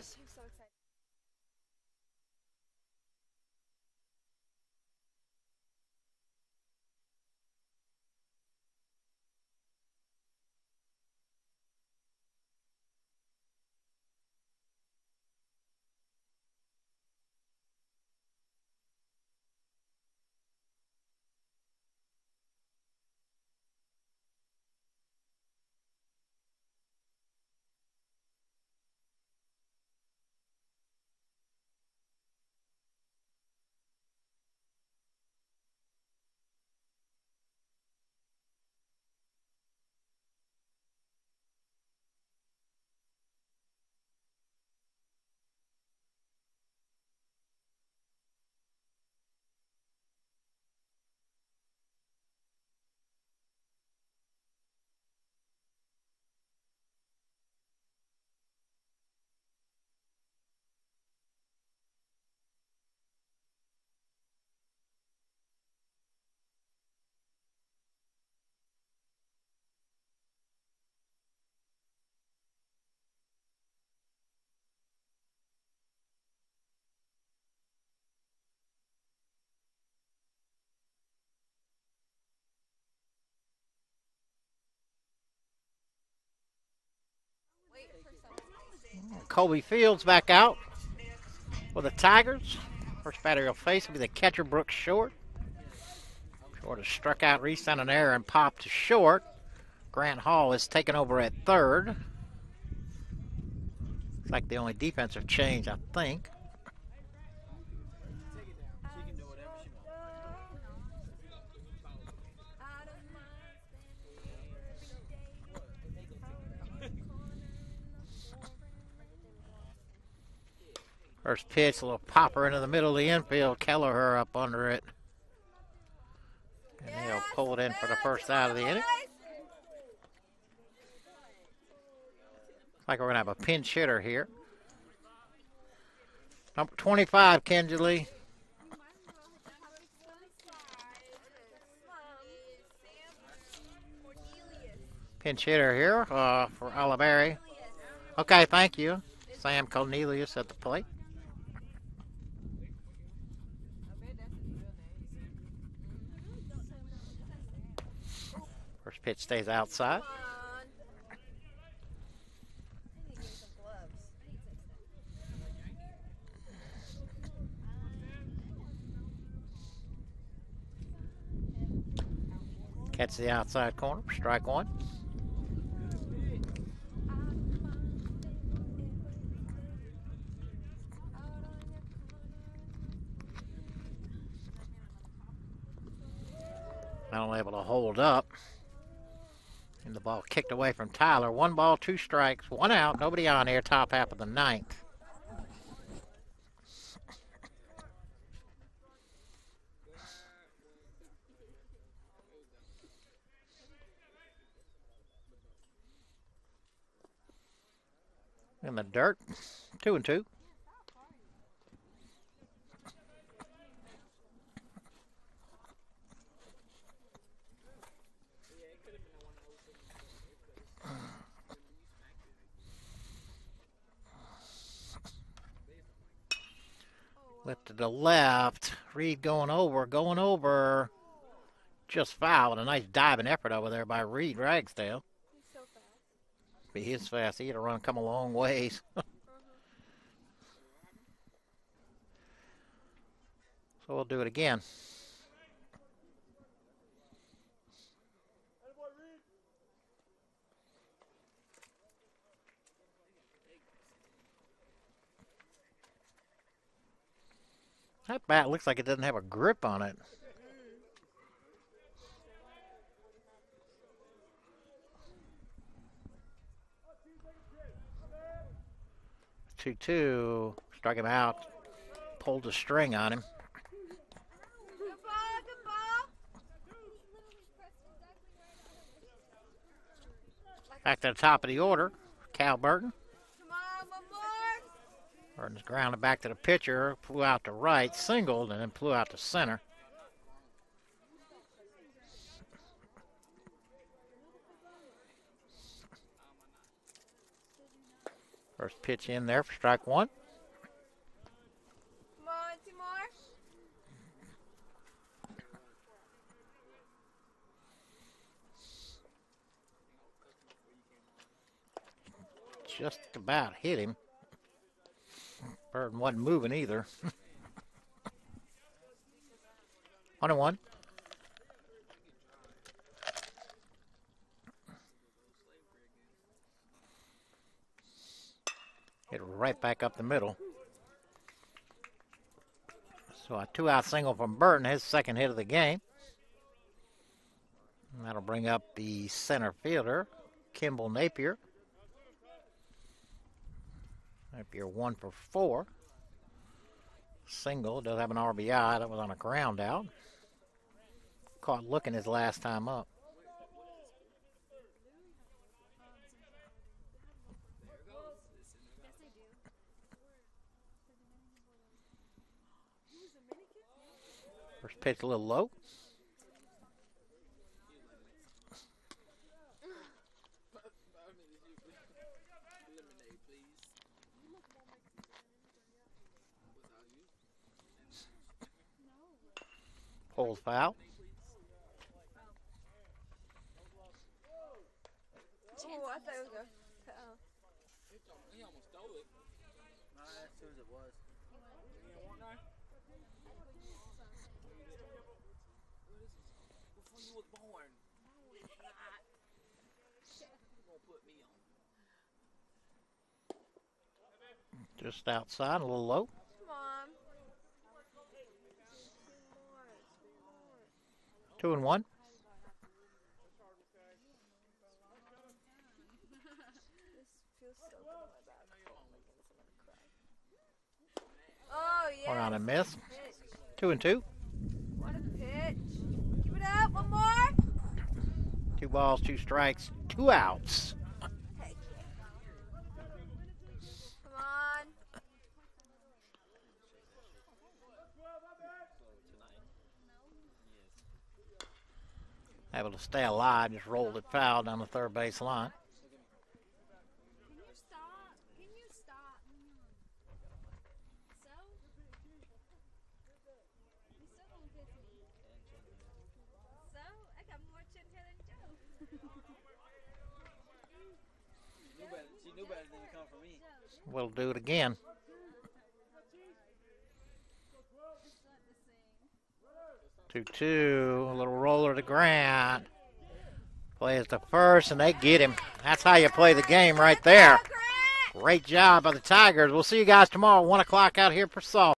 Kobe Fields back out for the Tigers. First batter he'll face will be the catcher, Brooks Short. Short has struck out, reset an error, and popped to short. Grant Hall is taken over at third. It's like the only defensive change, I think. She can do whatever she First pitch, a little popper into the middle of the infield. Kelleher up under it. And he'll pull it in for the first out of the inning. Looks like we're going to have a pinch hitter here. Number 25, Kenji. Pinch hitter here for Oliveri. Okay, thank you. Sam Cornelius at the plate. First pitch stays outside. Catch the outside corner, strike one. Not only able to hold up. And the ball kicked away from Tyler. 1 ball, 2 strikes, 1 out. Nobody on here, top half of the 9th. In the dirt, 2-2. Left to the left. Reed going over. Just fouled. A nice diving effort over there by Reed Ragsdale. He's so fast. He is fast. He had a run come a long ways. So we'll do it again. That bat looks like it doesn't have a grip on it. 2-2. Struck him out. Pulled the string on him. Good ball. Back to the top of the order. Cal Burton. Come on, one more. Burton's grounded back to the pitcher. Flew out to right. Singled and then flew out to center. First pitch in there for strike one. Come on, 2 more. Just about hit him. Burton wasn't moving either. 1-1. Hit right back up the middle. So a 2-out single from Burton, his second hit of the game. And that'll bring up the center fielder, Kimball Napier. Napier 1 for 4. Single, does have an RBI. That was on a ground out. Caught looking his last time up. First pitch a little low. Hold foul. Oh, I thought it was a. he almost stole it. Not as soon as it was. You don't want none? Before you was born. No, it's not. You gonna put me on. Just outside, a little low. Come on. 2-1. This feels so good on my back. Oh, yeah. One on a miss. Pitch. 2-2. What a pitch. Keep it up. One more. 2 balls, 2 strikes, 2 outs. Heck yeah. Come on. Able to stay alive, just rolled it foul down the third base line. Can you stop? Can you stop? So? You still don't piss me. So? I got more chin hair than Joe. She knew better than to come from me. We'll do it again. It's not the same. 2-2. A little roller to ground. Plays to first, and they get him. That's how you play the game right there. Great job by the Tigers. We'll see you guys tomorrow, 1 o'clock out here for softball.